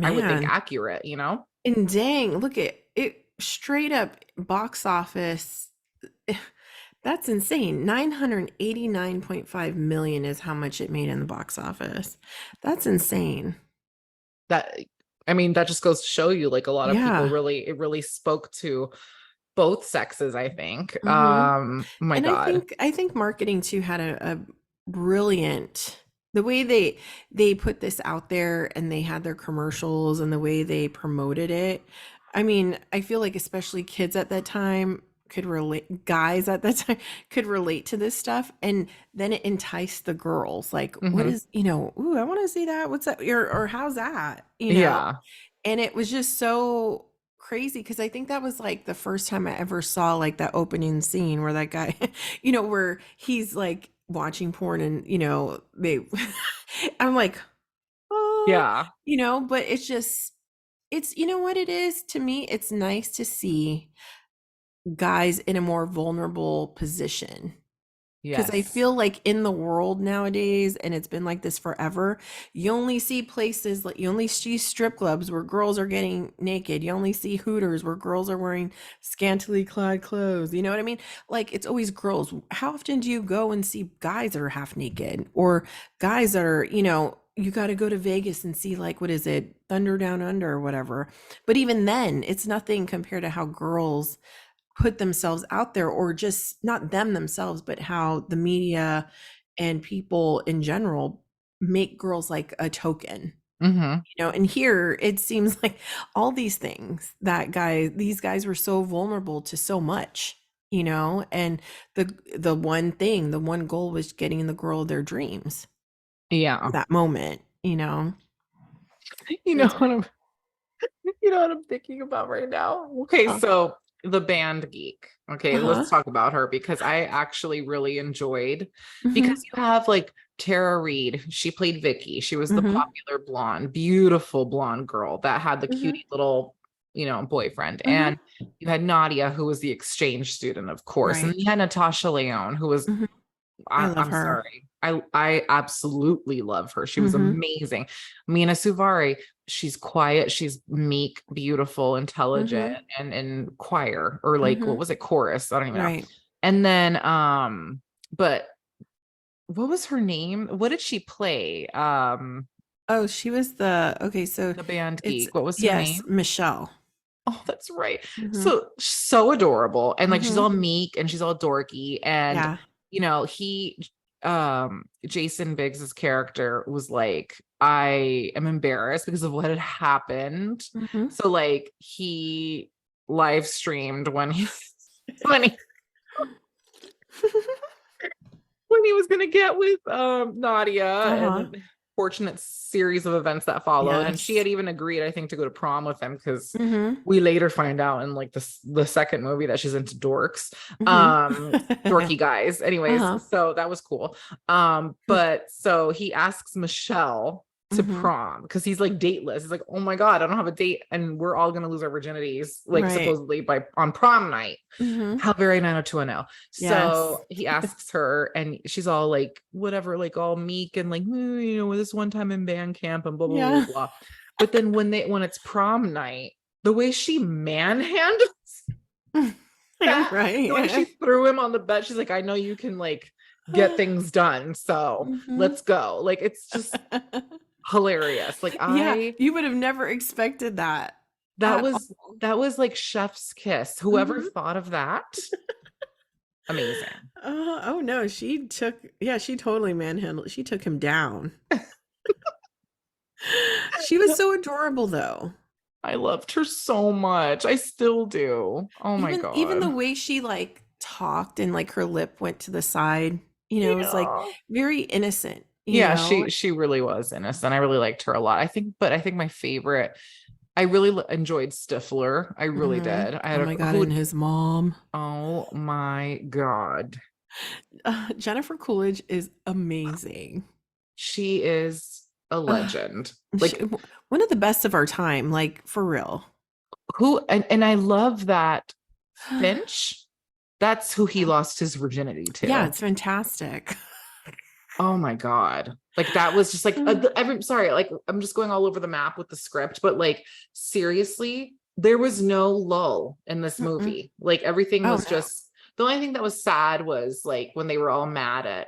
I would think, Man. accurate, you know? And dang, look at it, straight up box office. That's insane. 989.5 million is how much it made in the box office. That's insane. That, I mean, that just goes to show you, like, a lot of people Yeah. really, it really spoke to both sexes, I think. Hmm. My And God. I think marketing too had a brilliant, the way they put this out there and they had their commercials and the way they promoted it. I mean, I feel like especially kids at that time could relate, guys at that time could relate to this stuff, and then it enticed the girls like, what Hmm. is, you know, ooh, I want to see that, what's that, or how's that, you know? Yeah. And it was just so crazy because I think that was like the first time I ever saw like that opening scene where that guy, you know, where he's like watching porn and, you know, they, I'm like, oh, Yeah. you know, but it's just, it's, you know what it is to me? It's nice to see guys in a more vulnerable position. Because I Yes. feel like in the world nowadays, and it's been like this forever, you only see places like, you only see strip clubs where girls are getting naked. You only see Hooters where girls are wearing scantily clad clothes. You know what I mean? Like it's always girls. How often do you go and see guys that are half naked, or guys that are, you know, you got to go to Vegas and see like, what is it, Thunder Down Under or whatever. But even then, it's nothing compared to how girls put themselves out there, or just not them themselves, but how the media and people in general make girls like a token, Hmm. you know. And here it seems like all these things that these guys were so vulnerable to so much, you know, and the one thing, the one goal was getting the girl of their dreams for Yeah. that moment, you know. You know That's what I'm you know what I'm thinking about right now? Okay, uh, so the band Geek. Okay, uh-huh. let's talk about her because I actually really enjoyed, because Hmm. you have like Tara Reid, she played Vicky. She was the Hmm. popular blonde, beautiful blonde girl that had the Hmm. cutie little, you know, boyfriend. And Hmm. you had Nadia, who was the exchange student, of course. And Right. then you had Natasha Leone, who was, Hmm. I love I'm her. sorry. I absolutely love her. She was Hmm. amazing. Mina Suvari, she's quiet, she's meek, beautiful, intelligent, Hmm. and choir, or like, what Hmm. was it, chorus? I don't even know. Right. And then but what was her name? What did she play? Oh, she was the, okay, so The band it's, Geek. What was her yes, name? Michelle. Oh, that's right. Mhm. So adorable. And like she's Mhm. all meek and she's all dorky. And Yeah. you know, Jason Biggs's character was like, I am embarrassed because of what had happened. Mhm. So like he live streamed when he when he when he was gonna get with Nadia, Uh-huh. and fortunate series of events that followed. And she Yes. had even agreed, I think, to go to prom with him, because Mhm. we later find out in like the second movie that she's into dorks, Mhm. um dorky guys. Anyways, Uh-huh. so that was cool. But so he asks Michelle to Mhm. prom because he's like dateless. He's like, oh my God, I don't have a date, and we're all gonna lose our virginities, like Right. supposedly by on prom night. Mhm. How very 90210. Yes. So he asks her, and she's all like, whatever, like all meek and like, you know, this one time in band camp and blah, blah, blah, Yeah. blah. But then when it's prom night, the way she manhandles that, the way she Right. threw him on the bed. She's like, I know you can like get things done, so Mhm. let's go. Like it's just hilarious. Like Yeah, I you would have never expected that that at was all. that was like chef's kiss. Whoever Mhm. thought of that, amazing. Oh no, she totally manhandled. She took him down. She was so adorable though. I loved her so much. I still do. Oh my Even the god. way she like talked and like her lip went to the side, it was like Yeah. very innocent, Yeah, she really was innocent. I really liked her a lot. I think my favorite, I really enjoyed Stifler. I really Mhm. did. I Oh had my a God, and his mom. oh my god. Jennifer Coolidge is amazing. She is a Ugh, legend. she, Like one of the best of our time, like for real. who and I love that Finch, that's who he lost his virginity Yeah, to. it's fantastic. Oh my God. Like that was just like every sorry, like I'm just going all over the map with the script, but like seriously, there was no lull in this Mm-mm. movie. Like everything Oh was no. just the only thing that was sad was like when they were all mad at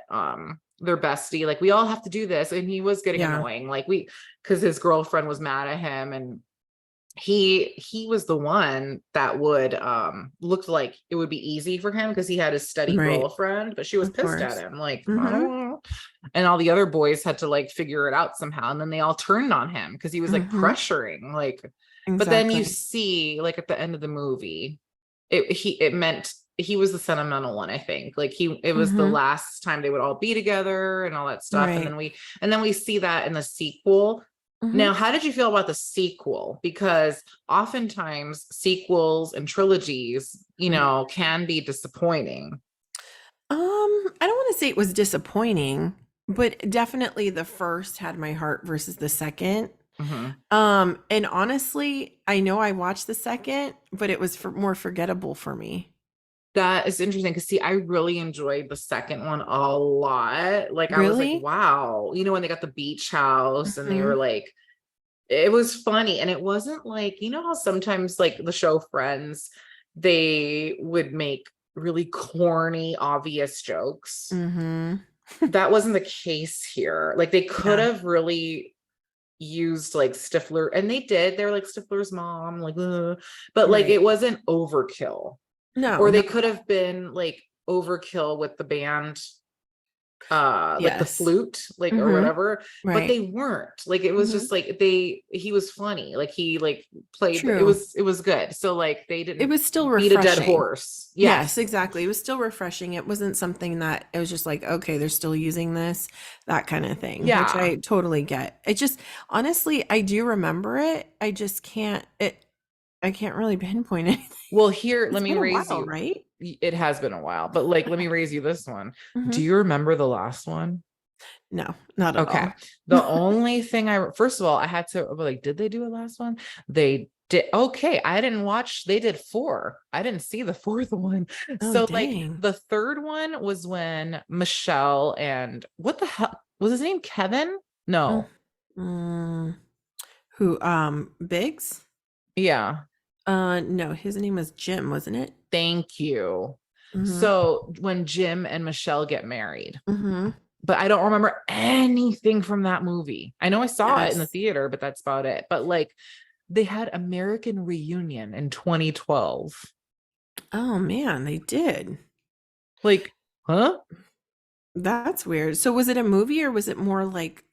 their bestie, like we all have to do this. And he was getting Yeah. annoying. Like we because his girlfriend was mad at him and he was the one that would looked like it would be easy for him because he had a steady Right. girlfriend, but she was Of pissed at course. him like I don't Mm-hmm. know. And all the other boys had to like figure it out somehow and then they all turned on him because he was like Mm-hmm. pressuring like, but then you Exactly. see like at the end of the movie it meant he was the sentimental one. I think like it was the Mm-hmm. last time they would all be together and all that stuff, Right. and then we see that in the sequel. Mm-hmm. Now, how did you feel about the sequel? Because oftentimes sequels and trilogies, can be disappointing. I don't want to say it was disappointing, but definitely the first had my heart versus the second. Mhm. And honestly, I know I watched the second, but it was more forgettable for me. That is interesting because see, I really enjoyed the second one a lot. Like I was like, Really? wow, when they got the beach house and they Hmm. were like, it was funny. And it wasn't like, how sometimes like the show Friends, they would make really corny, obvious jokes. Hmm. That wasn't the case here. Like they could Yeah. have really used like Stifler, and they did. They were like Stifler's mom, like, ugh. But like Right. it wasn't overkill. No, Or they not could at all. have been like overkill with the band, like the Yes. flute, like or Hmm. whatever, but Right. they weren't. Like it was Hmm. just like he was funny. Like he like played True. it was good. So like they It didn't was still beat a dead refreshing. horse. Yes, Yes. exactly. It was still refreshing. It wasn't something that it was just like, okay, they're still using this, that kind of thing, which Yeah. I totally get. It just honestly, I do remember it. I just I can't really pinpoint anything. Well, here, It's let me been a raise while, you. right? It has been a while, but like, let me raise you this one. Do Hmm. you remember the last one? No, not at Okay. all. The only thing first of all, I had to like, did they do a last one? They did. Okay. I didn't watch, they did four. I didn't see the fourth one. Oh, So like dang. the third one was when Michelle and what the hell was his name? Kevin? Mm, No. mm, who, Biggs? Yeah. No, his name was Jim, wasn't it? Thank you. Hmm. So when Jim and Michelle get married, Hmm. but I don't remember anything from that movie. I know I saw it in the Yes. theater, but that's about it. But like they had American Reunion in 2012. Oh man, they did. Like, huh? That's weird. So was it a movie or was it more like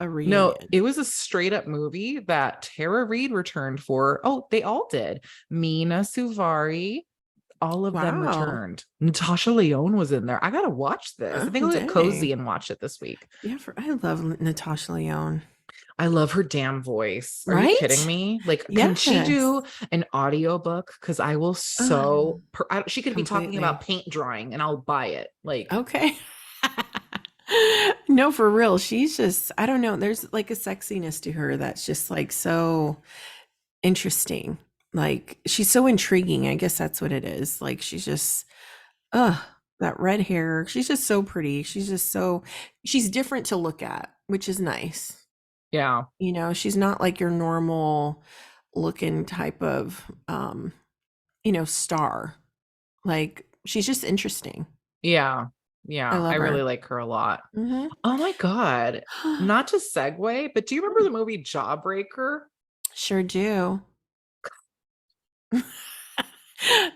a No, reunion? it was a straight up movie that Tara Reid returned for. Oh, they all did. Mina Suvari, all of them Wow. returned. Natasha Lyonne was in there. I gotta watch this. I think Oh, I'll get cozy dang. and watch it this week. Yeah, I love Natasha Lyonne. I love her damn voice. Are you kidding Right? me? Like, can she Yes. do an audiobook? Because I will Um, she could be talking completely. about paint drying and I'll buy it. Like, Okay. No, for real. She's just, I don't know. There's like a sexiness to her that's just like so interesting. Like she's so intriguing. I guess that's what it is. Like she's just, uh, that red hair. She's just so pretty. She's different to look at, which is nice. yeah. She's not like your normal looking type of star. Like she's just interesting. Yeah. I Yeah. I love really her. like her a lot. Hmm. Oh my God. Not to segue, but do you remember the movie Jawbreaker? Sure do.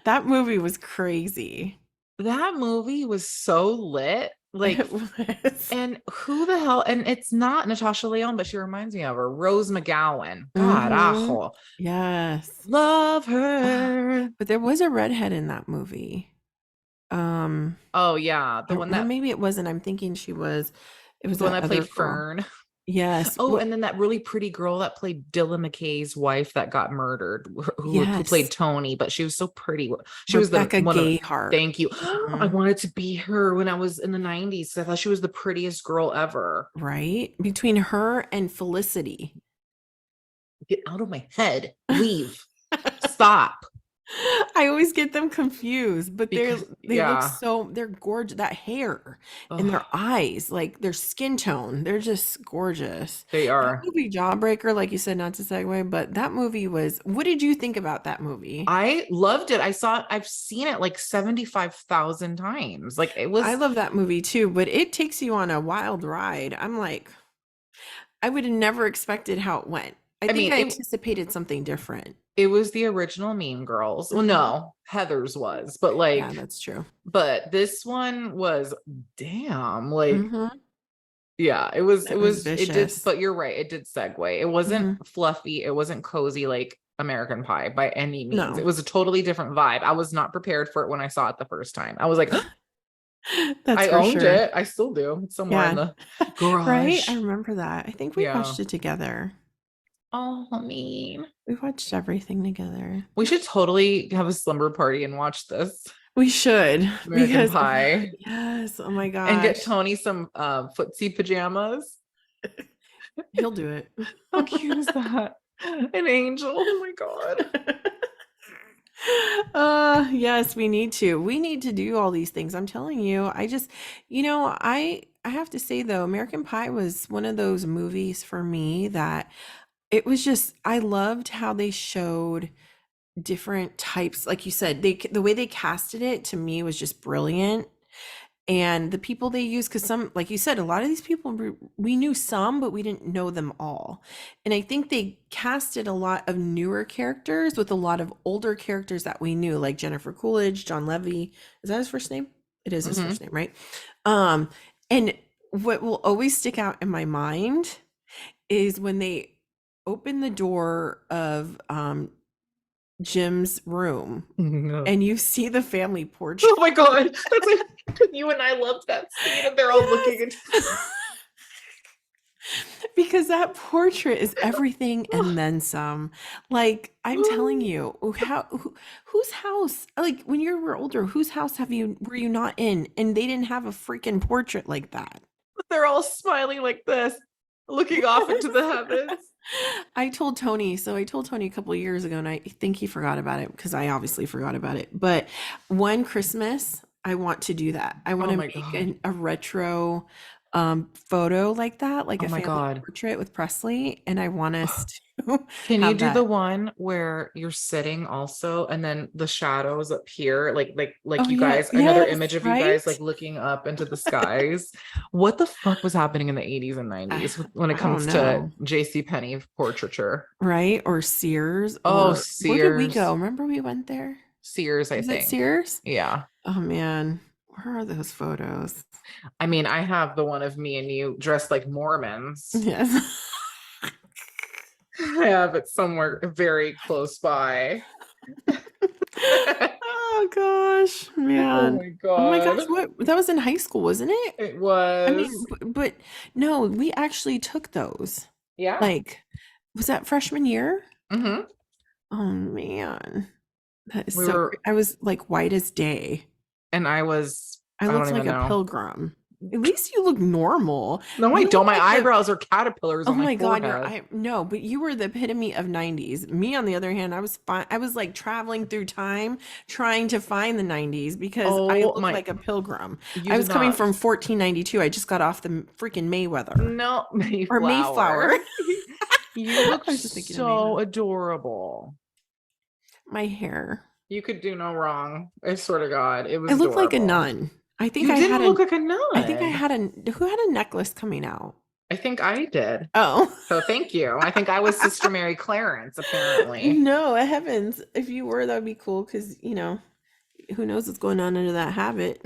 That movie was crazy. That movie was so lit. Like, It was. and who the hell? And it's not Natasha Lyonne, but she reminds me of her. Rose McGowan. God, Hmm. ajo. Yes. Love Ah, her. but there was a redhead in that movie. Oh yeah, the one Well, that maybe it wasn't. I'm thinking it was the one that that other played girl. Fern. Yes. Oh, and then that really pretty girl that played Dylan McKay's wife that got murdered, who played Yes. Tony, but she was so pretty. She was the Rebecca one of the Gayheart. thank you. I Mhm. wanted to be her when I was in the 90s. I thought she was the prettiest girl ever. Right? Between her and Felicity. Get out of my head. Leave. Stop. I always get them confused, but Because they look yeah. so they're gorgeous. That hair and Oh, their eyes, like their skin tone, they're just gorgeous. they That are. movie Jawbreaker, like you said, not to segue, but that movie was. What did you think about that movie? I loved it. I've seen it like 75,000 times. Like it I was, love that movie too, but it takes you on a wild ride. I'm like, I would have never expected how it went. I I think mean, I it anticipated something different. it was the original Mean Girls. Well, Mhm. no, Heather's was, but Yeah, like, that's true. but this one was damn, like, Hmm. yeah, It was it did, vicious. but you're right, it did segue. It wasn't Hmm. fluffy, it wasn't cozy like American Pie by any means. No, It was a totally different vibe. I was not prepared for it when I saw it the first time. I was like, that's I for owned sure. it. I still do. It's somewhere in Yeah. the Right? I garage. remember that. I think we Yeah. watched it together. Oh, I mean, We watched everything together. we should totally have a slumber party and watch this We should American because Pie. yes, oh my And get gosh. Tony some footsie pajamas. He'll do it. How cute is that? An angel. Oh my god. Yes, we need to. We need to do all these things. I'm telling you. I just, I have to say though, American Pie was one of those movies for me that it was just I loved how they showed different types. Like you said, the way they casted it to me was just brilliant. And the people they use, because some, like you said, a lot of these people we knew some, but we didn't know them all. And I think they casted a lot of newer characters with a lot of older characters that we knew, like Jennifer Coolidge, John Levy. Is that his first name? It is his Hmm. first name, right? Um, and what will always stick out in my mind is when they open the door of Jim's room Oh and you see the family portrait. my god. That's like you and I loved that scene and they're all looking Yes. into Because that portrait is everything and then some. Like, I'm telling you, whose house, like when you were older, whose house were you not in? And they didn't have a freaking portrait like that. they're all smiling like this, looking off into the heavens. I told Tony, so I told Tony a couple of years ago, and I think he forgot about it because I obviously forgot about it. But one Christmas, I want to do that. I want Oh to my make god. a retro photo like that, like Oh a my family god. portrait with Presley, and I want us to Can you have do the that. one where you're sitting also and then the shadows up here like Oh you yeah, guys another yes, image of you guys right? like looking up into the skies? What the fuck was happening in the 80s and I, 90s when it I don't comes to know, JC Penney portraiture? right? Or Sears, Oh, or where did we go? Sears. Remember we went there? Sears, I Was it think. Sears? Yeah. Oh man, where are those photos? I mean, I have the one of me and you dressed like Mormons. Yes. I have it somewhere very close by. Oh gosh, Oh man. my Oh my gosh, God. what that was in high school, wasn't it? It I mean, was. but no, we actually took those. Yeah. Like, was that freshman year? Hmm. Oh man, that is We so were, I was like white as day. and I I don't looked like even a know. pilgrim. At least you look normal. No, I You don't. look My like the eyebrows are caterpillars Oh on my my God, forehead. no, but you were the epitome of 90s. Me, on the other hand, I was fine. I was like traveling through time trying to find the 90s because I Oh look my, like a pilgrim. you I did was coming not. from 1492. I just got off the freaking Mayweather No, or Mayflower. Mayflower. You look I was just thinking of so Maven. adorable. My hair. You could do no wrong. I swear to God, it I was look like a adorable. nun. I think You I had didn't a look like a I think I nun. had a who had a necklace coming out? I think I did. Oh. So thank you. I think I was Sister Mary Clarence, apparently. No, heavens. If you were, that would be cool because, who knows what's going on under that habit.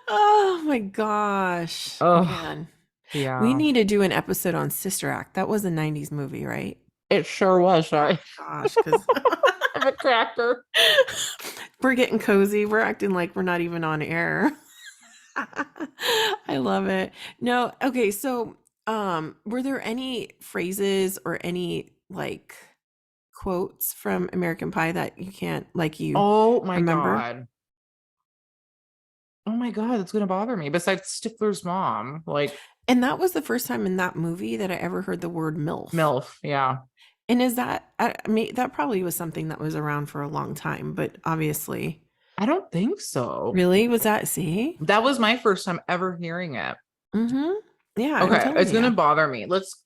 Oh my gosh. Oh, Man. We yeah. need to do an episode on Sister Act. That was a 90s movie, right? It sure was. Sorry. Gosh, because I'm a cracker. we're getting cozy. We're acting like we're not even on air. I love it. No, okay, so were there any phrases or any like quotes from American Pie that you can't like you Oh my remember? God. Oh my God, that's gonna bother me. Besides Stifler's mom, like And that was the first time in that movie that I ever heard the word MILF. MILF. Yeah. And is that I mean that probably was something that was around for a long time, but obviously. I don't think so. Really? Was that see? That was my first time ever hearing it. Mm-hmm. Yeah, I'm Okay, telling it's gonna you. bother me. Let's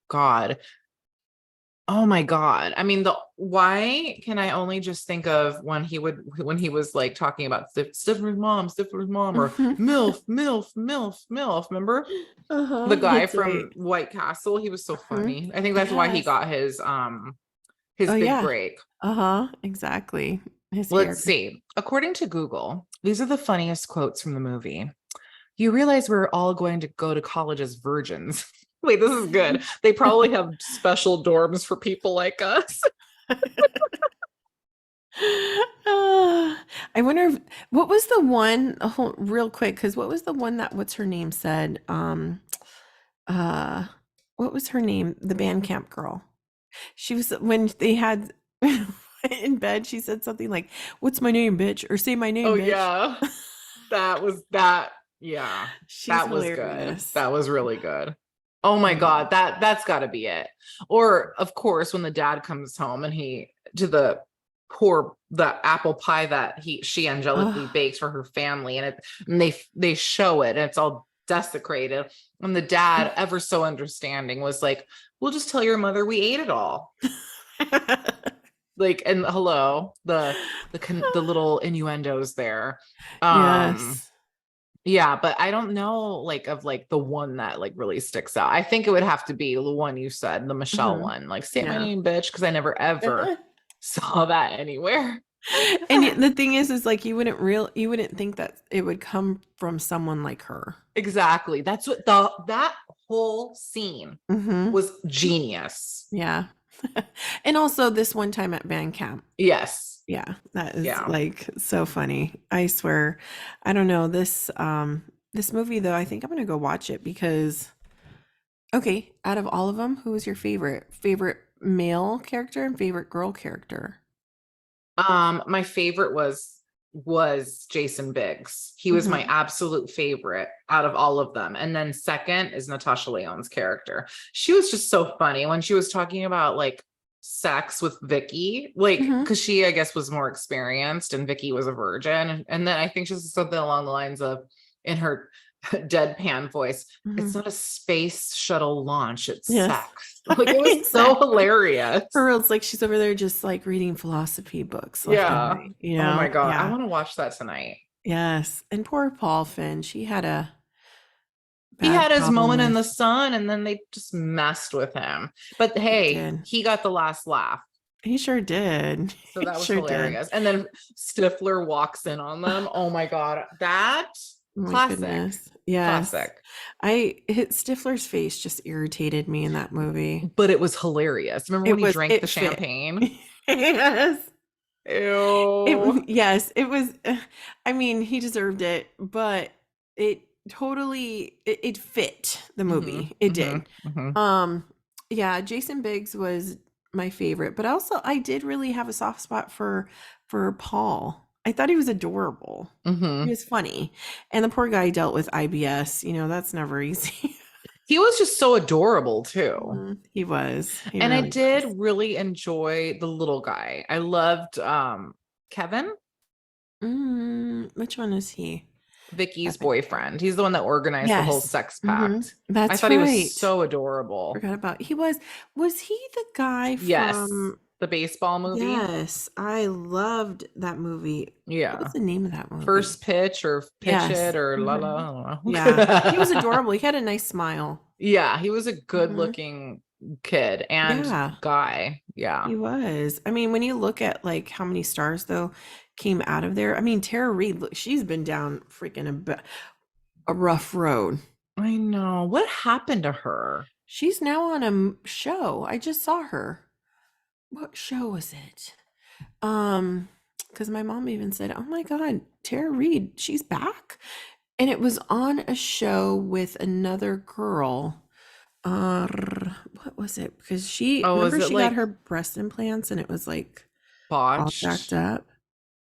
God. Oh my God. I mean, the why can I only just think of when he was like talking about Stifler's mom, or Mhm. MILF. Remember the Uh-huh. guy That's from right. White Castle? He was so Mhm. funny. I think that's why he Yes. got his Oh big yeah. break. Uh-huh. Exactly. His hair. Let's see. According to Google, these are the funniest quotes from the movie. You realize we're all going to go to college as virgins. Wait, this is good. They probably have special dorms for people like us. I wonder if, what was the one real quick because what was the one that what's her name said uh what was her name, the band camp girl, she was when they had in bed she said something like what's my name bitch or say my Oh name bitch. yeah. That was that. Yeah. She's That was good. hilarious. That was really good. Oh my Yeah. God. That's gotta be it. Or of course, when the dad comes home and he to the apple pie that she angelically Oh, bakes for her family, and they show it and it's all desecrated. And the dad, ever so understanding, was like, we'll just tell your mother we ate it all. Like, and hello, the little innuendos there. um yes. yeah, but I don't know like of like the one that like really sticks out. I think it would have to be the one you said, the Michelle Hmm. one, like say my Yeah. name bitch, because I never ever saw that anywhere. And the thing is like you wouldn't think that it would come from someone like her. Exactly, that's what that whole scene Hmm. was genius. Yeah. And also this one time at band camp. Yes. Yeah, that is Yeah. like so funny. I swear. I don't know. This movie though, I think I'm gonna go watch it because okay, out of all of them, who was your favorite? Favorite male character and favorite girl character? My favorite was Jason Biggs. He was my Hmm. absolute favorite out of all of them. And then second is Natasha Lyonne's character. She was just so funny when she was talking about like sex with Vicky, like Hmm. because she I guess was more experienced and Vicky was a virgin. And then I think she said something along the lines of in her deadpan voice, Hmm. it's not a space shuttle launch, it's Yes. sex. Like it was so Exactly. hilarious. For real, it's like she's over there just like reading philosophy books left and Yeah. right, you Oh my know? God. I Yeah. want to watch that tonight. Yes. And poor Paul Finn, she had a He bad had his problem moment in with the sun and then they just messed with him. But he hey, did. he got the last laugh. He sure did. So He that was sure did. hilarious. And then Stifler walks in on them. Oh my God. That Oh my classic. goodness. Yes. Classic. I hit Stifler's face just irritated me in that movie. But it was hilarious. Remember when he drank the It fit. champagne? Yes. Ew. Yes, it was I mean, he deserved it, but it totally it fit the Hmm. movie. It Hmm. did. Hmm. Um yeah, Jason Biggs was my favorite, but also I did really have a soft spot for Paul. I thought he was adorable. He Hmm. was funny. And the poor guy dealt with IBS, that's never easy. He was just so adorable too. Mhm. He was. He And I really did was. really enjoy the little guy. I loved Kevin. Which one is he? Vicky's Epic. boyfriend. He's the one that organized the whole Yes. sex Hmm. pact. I That's thought he was right. so adorable. Forgot about was he the guy Yes. from The baseball movie. Yes, I loved that movie. What was Yeah. the name of that movie? First pitch or pitch it Yes. or la Hmm. la. I don't Yeah. He was know. adorable. He had a nice smile. Yeah, he was a good Hmm. looking kid and Yeah, guy. Yeah. he was. I mean, when you look at like how many stars though came out of there, I mean, Tara Reid, look, she's been down freaking a rough road. I know. What happened to her? She's now on a show. I just saw her. What show was it? Because my mom even said, "Oh my God, Tara Reid, she's back," and it was on a show with another girl. What was it? Because she Oh, was remember it she got like her breast implants and it was like all jacked botched? up.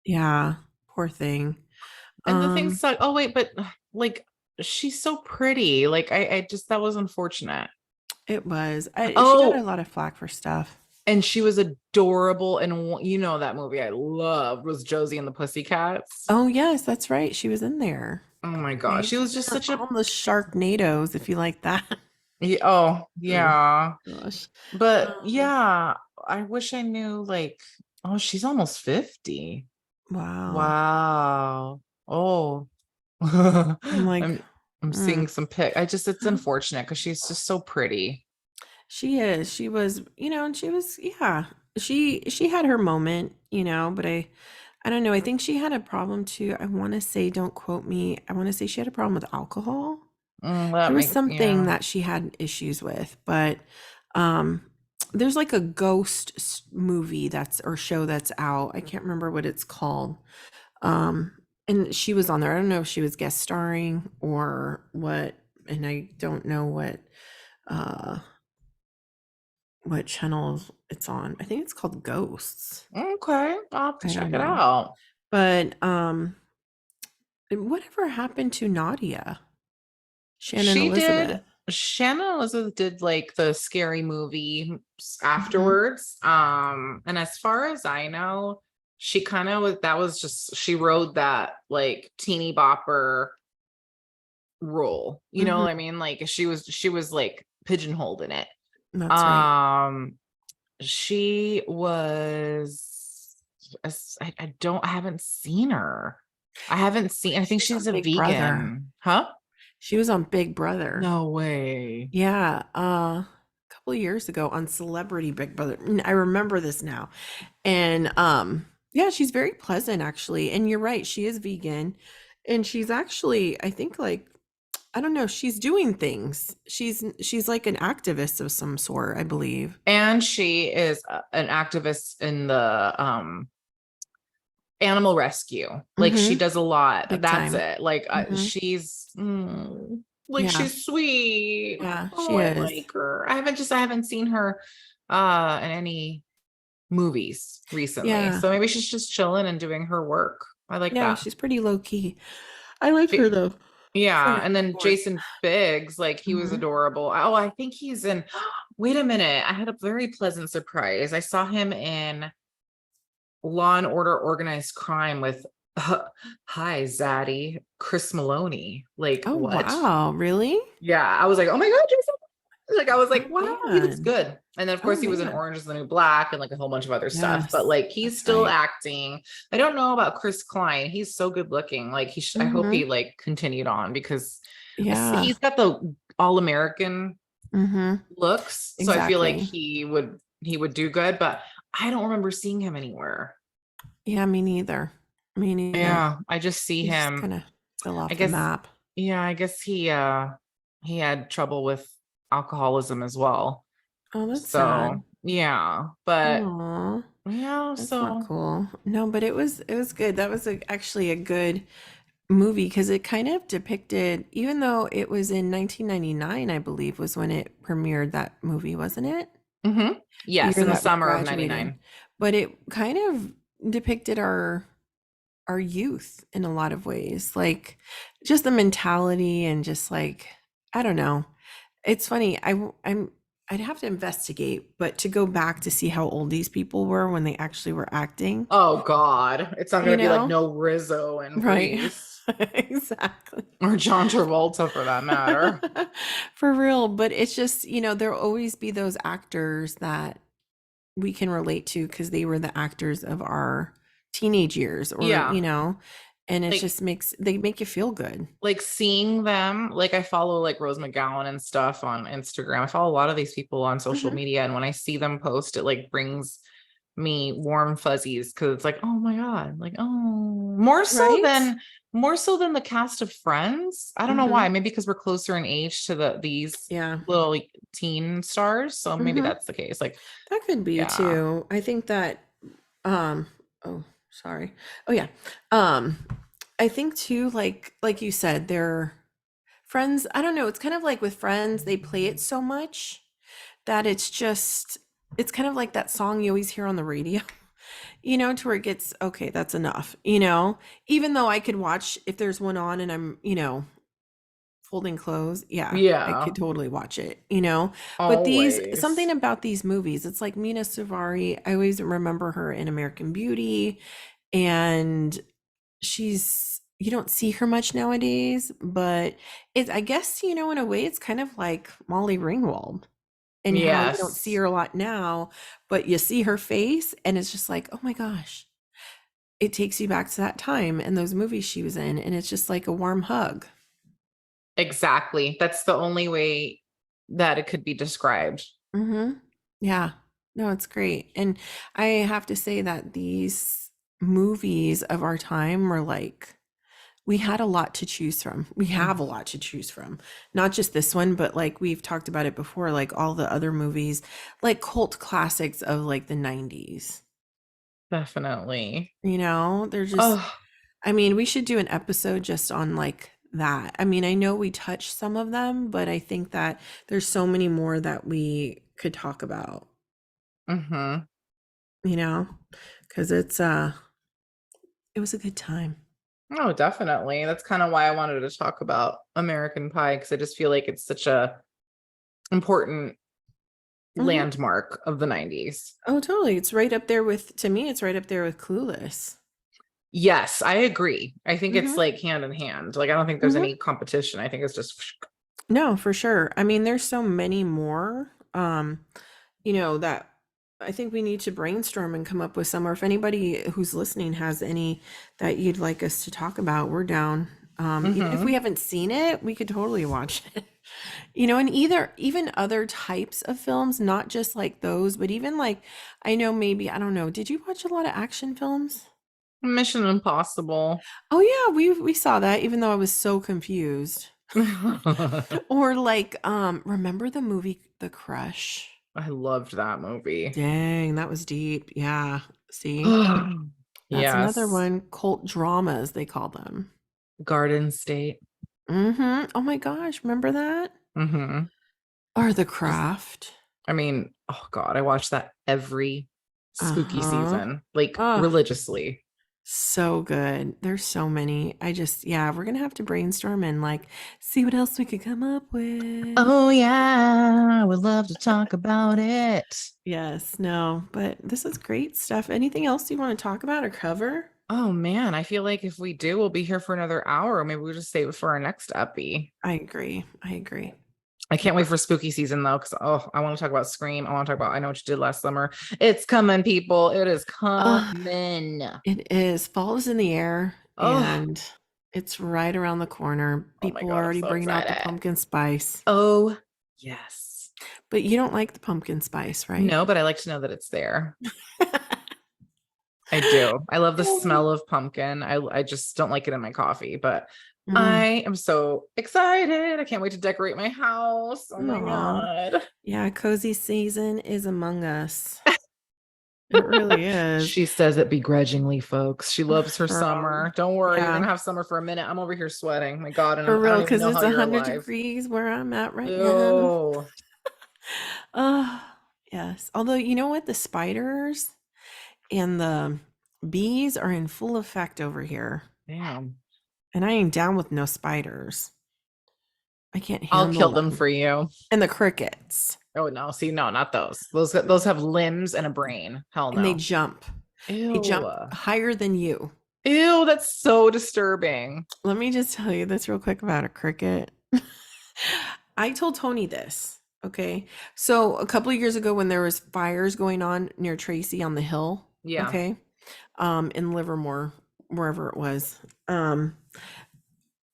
Yeah, poor thing. And the thing Um, sucked. Oh, wait, but like she's so pretty. Like I just that was unfortunate. it was. She got a Oh, lot of flack for stuff. and she was adorable. And you know that movie I loved was Josie and the Pussycats. Oh yes, that's right. She was in there. Oh my gosh, Okay, she she was was just in such a all the Sharknadoes, if you like that. oh Oh yeah. gosh. But Um, yeah, I wish I knew like oh, she's almost 50. wow. Wow. Oh. I'm like, I'm mm. seeing some pic. I just it's unfortunate because she's just so pretty. She is. She was, and she was, yeah. She had her moment, but I don't know. I think she had a problem too. I want to say, don't quote me. I want to say she had a problem with alcohol. That There was make something yeah. that she had issues with, but um there's like a ghost movie that's or show that's out. I can't remember what it's called. Um and she was on there. I don't know if she was guest starring or what, and I don't know uh what channel it's on. I think it's called Ghosts. Okay, I'll have to I check don't it know. out. But whatever happened to Nadia? Shannon She did Elizabeth. Shannon Elizabeth did like the scary movie Mhm. afterwards. And as far as I know, she kind of was that was just she rode that like teeny bopper role. You know Mhm. what I mean? Like she was like pigeonholed in it. That's right. Um she was I haven't seen her. I She think was on she's a Big Brother. vegan. Huh? She was on Big Brother. No way. Yeah, a couple of years ago on Celebrity Big Brother. I remember this now. And yeah, she's very pleasant actually. And you're right, she is vegan. And she's actually, I think like I don't know, she's doing things. She's like an activist of some sort, I believe. And she is an activist in the animal rescue. Like she Mhm. does a lot. Big That's time. it. Like Mhm. like Yeah. she's sweet. Yeah, Oh, she I is. like her. I haven't seen her in any movies recently. Yeah. So maybe she's just chilling and doing her work. I like Yeah, that. she's pretty low key. I like her She- though. yeah, Sorry, and then bored. Jason Biggs, like he was Mhm. adorable. Oh, I think he's in wait a minute. I had a very pleasant surprise. I saw him in Law and Order Organized Crime with hi Zaddy, Chris Maloney. Like Oh, what? wow, really? Yeah, I was like, oh my god, Jason. Like I was like, Oh, wow, he looks man. good. And then of Oh, course he was in man. Orange is the New Black and like a whole bunch of other stuff. But Yes, like he's that's still right. acting. I don't know about Chris Klein. He's so good looking. Like I hope he Mhm. like continued on because Yeah. he's got the all American Mhm. looks. So I feel like Exactly. he would do good. But I don't remember seeing him anywhere. Yeah, me neither. Me neither. Yeah, I just see He just him. kinda fell I off the guess map. yeah, I guess he had trouble with alcoholism as well. Oh, that's sad. So, yeah, but Aw, yeah, that's not so cool. No, but it was good. That was actually a good movie because it kind of depicted, even though it was in 1999, I believe, was when it premiered, that movie, wasn't it? The yes, year in the that we summer of graduated. 99. But it kind of depicted our youth in a lot of ways, like just the mentality and just like I don't know. It's funny. I'd have to investigate, but to go back to see how old these people were when they actually were acting, Oh God, it's not you gonna be like know? no Rizzo and Right. Grease. Exactly. or John Travolta for that matter. For real, but it's just, there'll always be those actors that we can relate to because they were the actors of our teenage years or, Yeah. and it Like just they make you feel good. seeing them, like I follow like Rose McGowan and stuff on Instagram. I follow a lot of these people on social Mhm. media, and when I see them post, it like brings me warm fuzzies because it's like, oh my God, like, oh, Right? more so than the cast of Friends. I don't know why. Mhm. Maybe because we're closer in age to these Yeah. little like, teen stars. So maybe Mhm. that's the case. Like, That could be yeah. too. I think that um oh, sorry. Oh yeah. Um I think too like you said, they're Friends, I don't know, it's kind of like with Friends, they play it so much that it's kind of like that song you always hear on the radio, to where it gets okay, that's enough. Even though I could watch if there's one on and I'm folding clothes, yeah, I Yeah. could totally watch it. But something Always. about these movies, it's like Mina Suvari, I always remember her in American Beauty, and you don't see her much nowadays, but I guess, in a way, it's kind of like Molly Ringwald and how you don't see Yes. her a lot now, but you see her face and it's just like, oh my gosh, it takes you back to that time and those movies she was in. And it's just like a warm hug. Exactly. That's the only way that it could be described. Hmm. Yeah. No, it's great. And I have to say that these movies of our time were like, we had a lot to choose from. We have a Mm, lot to choose from. Not just this one, but like we've talked about it before, like all the other movies, like cult classics of like the 90s. definitely. They're just, Oh, I mean, we should do an episode just on like that. I mean, I know we touched some of them, but I think that there's so many more that we could talk about, hmm. you know, because it was a good time. Oh, definitely. That's kind of why I wanted to talk about American Pie because I just feel like it's such a important Hmm. landmark of the 90s. Oh, totally. To me, it's right up there with Clueless. Yes, I agree. I think it's Hmm. like hand in hand. Like I don't think there's any competition. I think it's just No, for sure. I mean, there's so many more, that I think we need to brainstorm and come up with some, or if anybody who's listening has any that you'd like us to talk about, we're down. Even if we hmm. haven't seen it, we could totally watch it. And even other types of films, not just like those, but even like, I know maybe, I don't know, did you watch a lot of action films? Mission Impossible. Oh yeah, we saw that, even though I was so confused. I Or like, remember the movie The Crush? loved that movie. Dang, that was deep. Yeah. See, that's another Yes. one. Cult dramas, they call them. Garden State. Oh my gosh, remember that? Hmm. Or The Just, Craft. I mean, oh God, I watched that every spooky Uh-huh. season, like Oh, religiously. so good. There's so many. Yeah, we're gonna have to brainstorm and like see what else we could come up with. Oh, yeah. I would love to talk about it. Yes, no, but this is great stuff. Anything else you want to talk about or cover? Oh, man. I feel like if we do, we'll be here for another hour. Maybe we'll just save it for our next epi. I agree. I agree. I can't wait for spooky season though, because I want to talk about Scream. I want to talk about I Know What You Did Last Summer. It's coming, people. It is Oh, coming. it is. Fall is in the air Oh, and it's right around the corner. oh my People God, are I'm already so bringing out the excited. pumpkin spice. Oh, yes. But you don't like the pumpkin spice, right? No, but I like to know that it's there. I do. I love the smell of pumpkin. I just don't like it in my coffee, but Mm. I am so excited. I can't wait to decorate my house. Oh my Aw. God. Yeah, cozy season is among us. It really is. She says it begrudgingly, folks. She loves her For summer. Don't worry, you're yeah, gonna have summer for a minute. I'm over here sweating. My God, and for I don't real, even because know it's how you're 100 alive. degrees where I'm at right now. Oh, Oh, yes. Although, you know what? The spiders and the bees are in full effect over here. damn. And I ain't down with no spiders. I can't I'll kill handle them them. for you. And the crickets. Oh no, see, no, not those. Those have limbs and a brain. Hell And they no. jump. They Ew. jump higher than you. Ew, that's so disturbing. Let me just tell you this real quick about a cricket. I told Tony this. Okay. So a couple of years ago when there was fires going on near Tracy on the hill, Yeah. okay, in Livermore, wherever it was.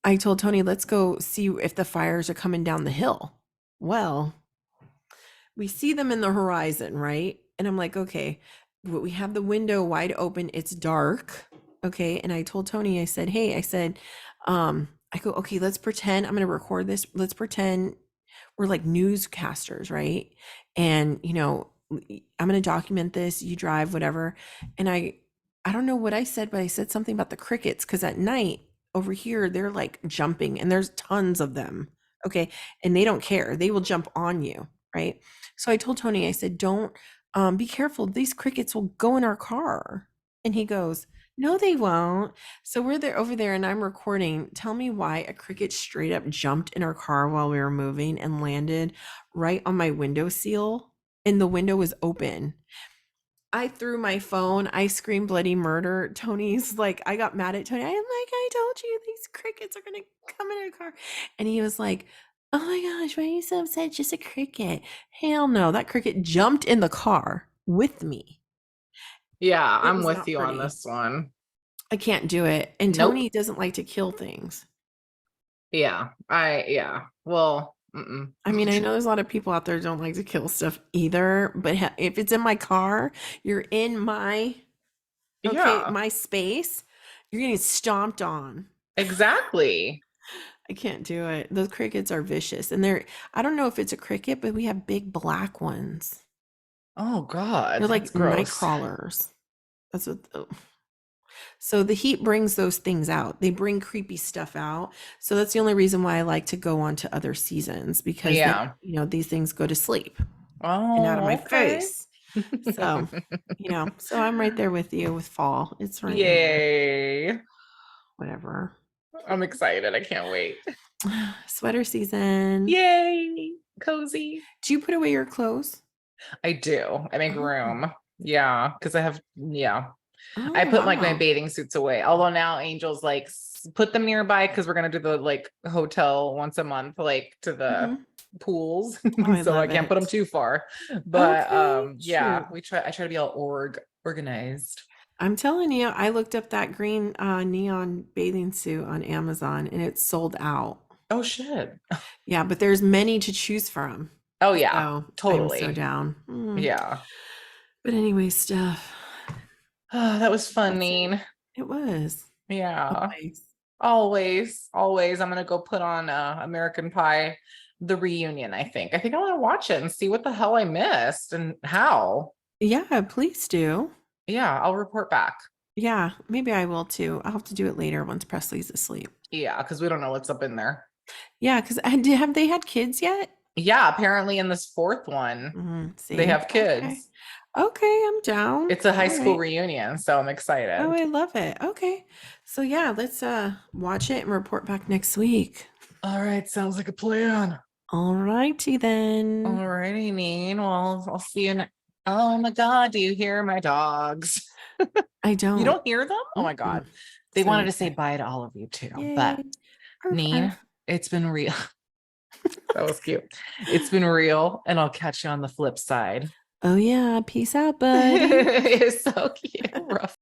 I told Tony, let's go see if the fires are coming down the hill. Well, we see them in the horizon, right? And I'm like, okay, but we have the window wide open. It's dark. Okay. And I told Tony, I said, hey, I said, I go, okay, let's pretend I'm going to record this. Let's pretend we're like newscasters, right? And, I'm going to document this. You drive, whatever. And I don't know what I said, but I said something about the crickets because at night over here, they're like jumping and there's tons of them. Okay. And they don't care. They will jump on you. Right. So I told Tony, I said, don't be careful. These crickets will go in our car. And he goes, no, they won't. So we're there over there and I'm recording. Tell me why a cricket straight up jumped in our car while we were moving and landed right on my window seal. And the window was open. I threw my phone. I screamed bloody murder. Tony's like, I got mad at Tony. I am like, I told you these crickets are going to come in our car. And he was like, oh my gosh, why are you so upset? Just a cricket. Hell no. That cricket jumped in the car with me. Yeah, It I'm was with not you on pretty. this one. I can't do it. And Nope. Tony doesn't like to kill things. Yeah. Well, mm-mm. I mean, I know there's a lot of people out there who don't like to kill stuff either, but if it's in my car, you're in my Yeah, my space, you're getting stomped on. exactly. I can't do it. Those crickets are vicious. And I don't know if it's a cricket, but we have big black ones. Oh God, They're that's like night gross. crawlers. That's what. So the heat brings those things out. They bring creepy stuff out. So that's the only reason why I like to go on to other seasons because then, Yeah. these things go to sleep and out of Oh, my okay. face. So, so I'm right there with you with fall. It's right in there. Yay. Whatever. I'm excited. I can't wait. Sweater season. Yay. Cozy. Do you put away your clothes? I do. I make Oh. room. Yeah, because Oh, I put like my wow. bathing suits away. Although now Angel's like put them nearby because we're gonna do the like hotel once a month, like to the Mhm. pools. Oh, I So I love can't put them it. too far. But Okay, yeah, shoot. I try to be all organized. I'm telling you, I looked up that green neon bathing suit on Amazon and it's sold out. Oh shit. Yeah, but there's many to choose from. Oh yeah, So I'm so totally. down. Yeah. But anyway, Steph, Oh, that was fun, that's it. Neen. It was. Yeah. Always. Always. I'm gonna go put on American Pie, the reunion. I think I want to watch it and see what the hell I missed and how. Yeah, please do. Yeah, I'll report back. Yeah, maybe I will too. I'll have to do it later once Presley's asleep. Yeah, because we don't know what's up in there. Yeah, because have they had kids yet? Yeah, apparently in this fourth one, See? they have Okay. kids. Okay, I'm down. It's a high All school right. reunion, so I'm excited. Oh, I love it. Okay. So yeah, let's watch it and report back next week. All right, sounds like a plan. All righty then. All righty, Neen. Well, I'll see you. Oh my God, do you hear my dogs? I don't. You don't hear them? Oh my God. Mm-mm. They So wanted to say okay. bye to all of you too. Yay. But Arf, Neen, arf. it's been real. That was cute. It's been real, and I'll catch you on the flip side. Oh yeah, peace out, bud. It's so cute. Rough.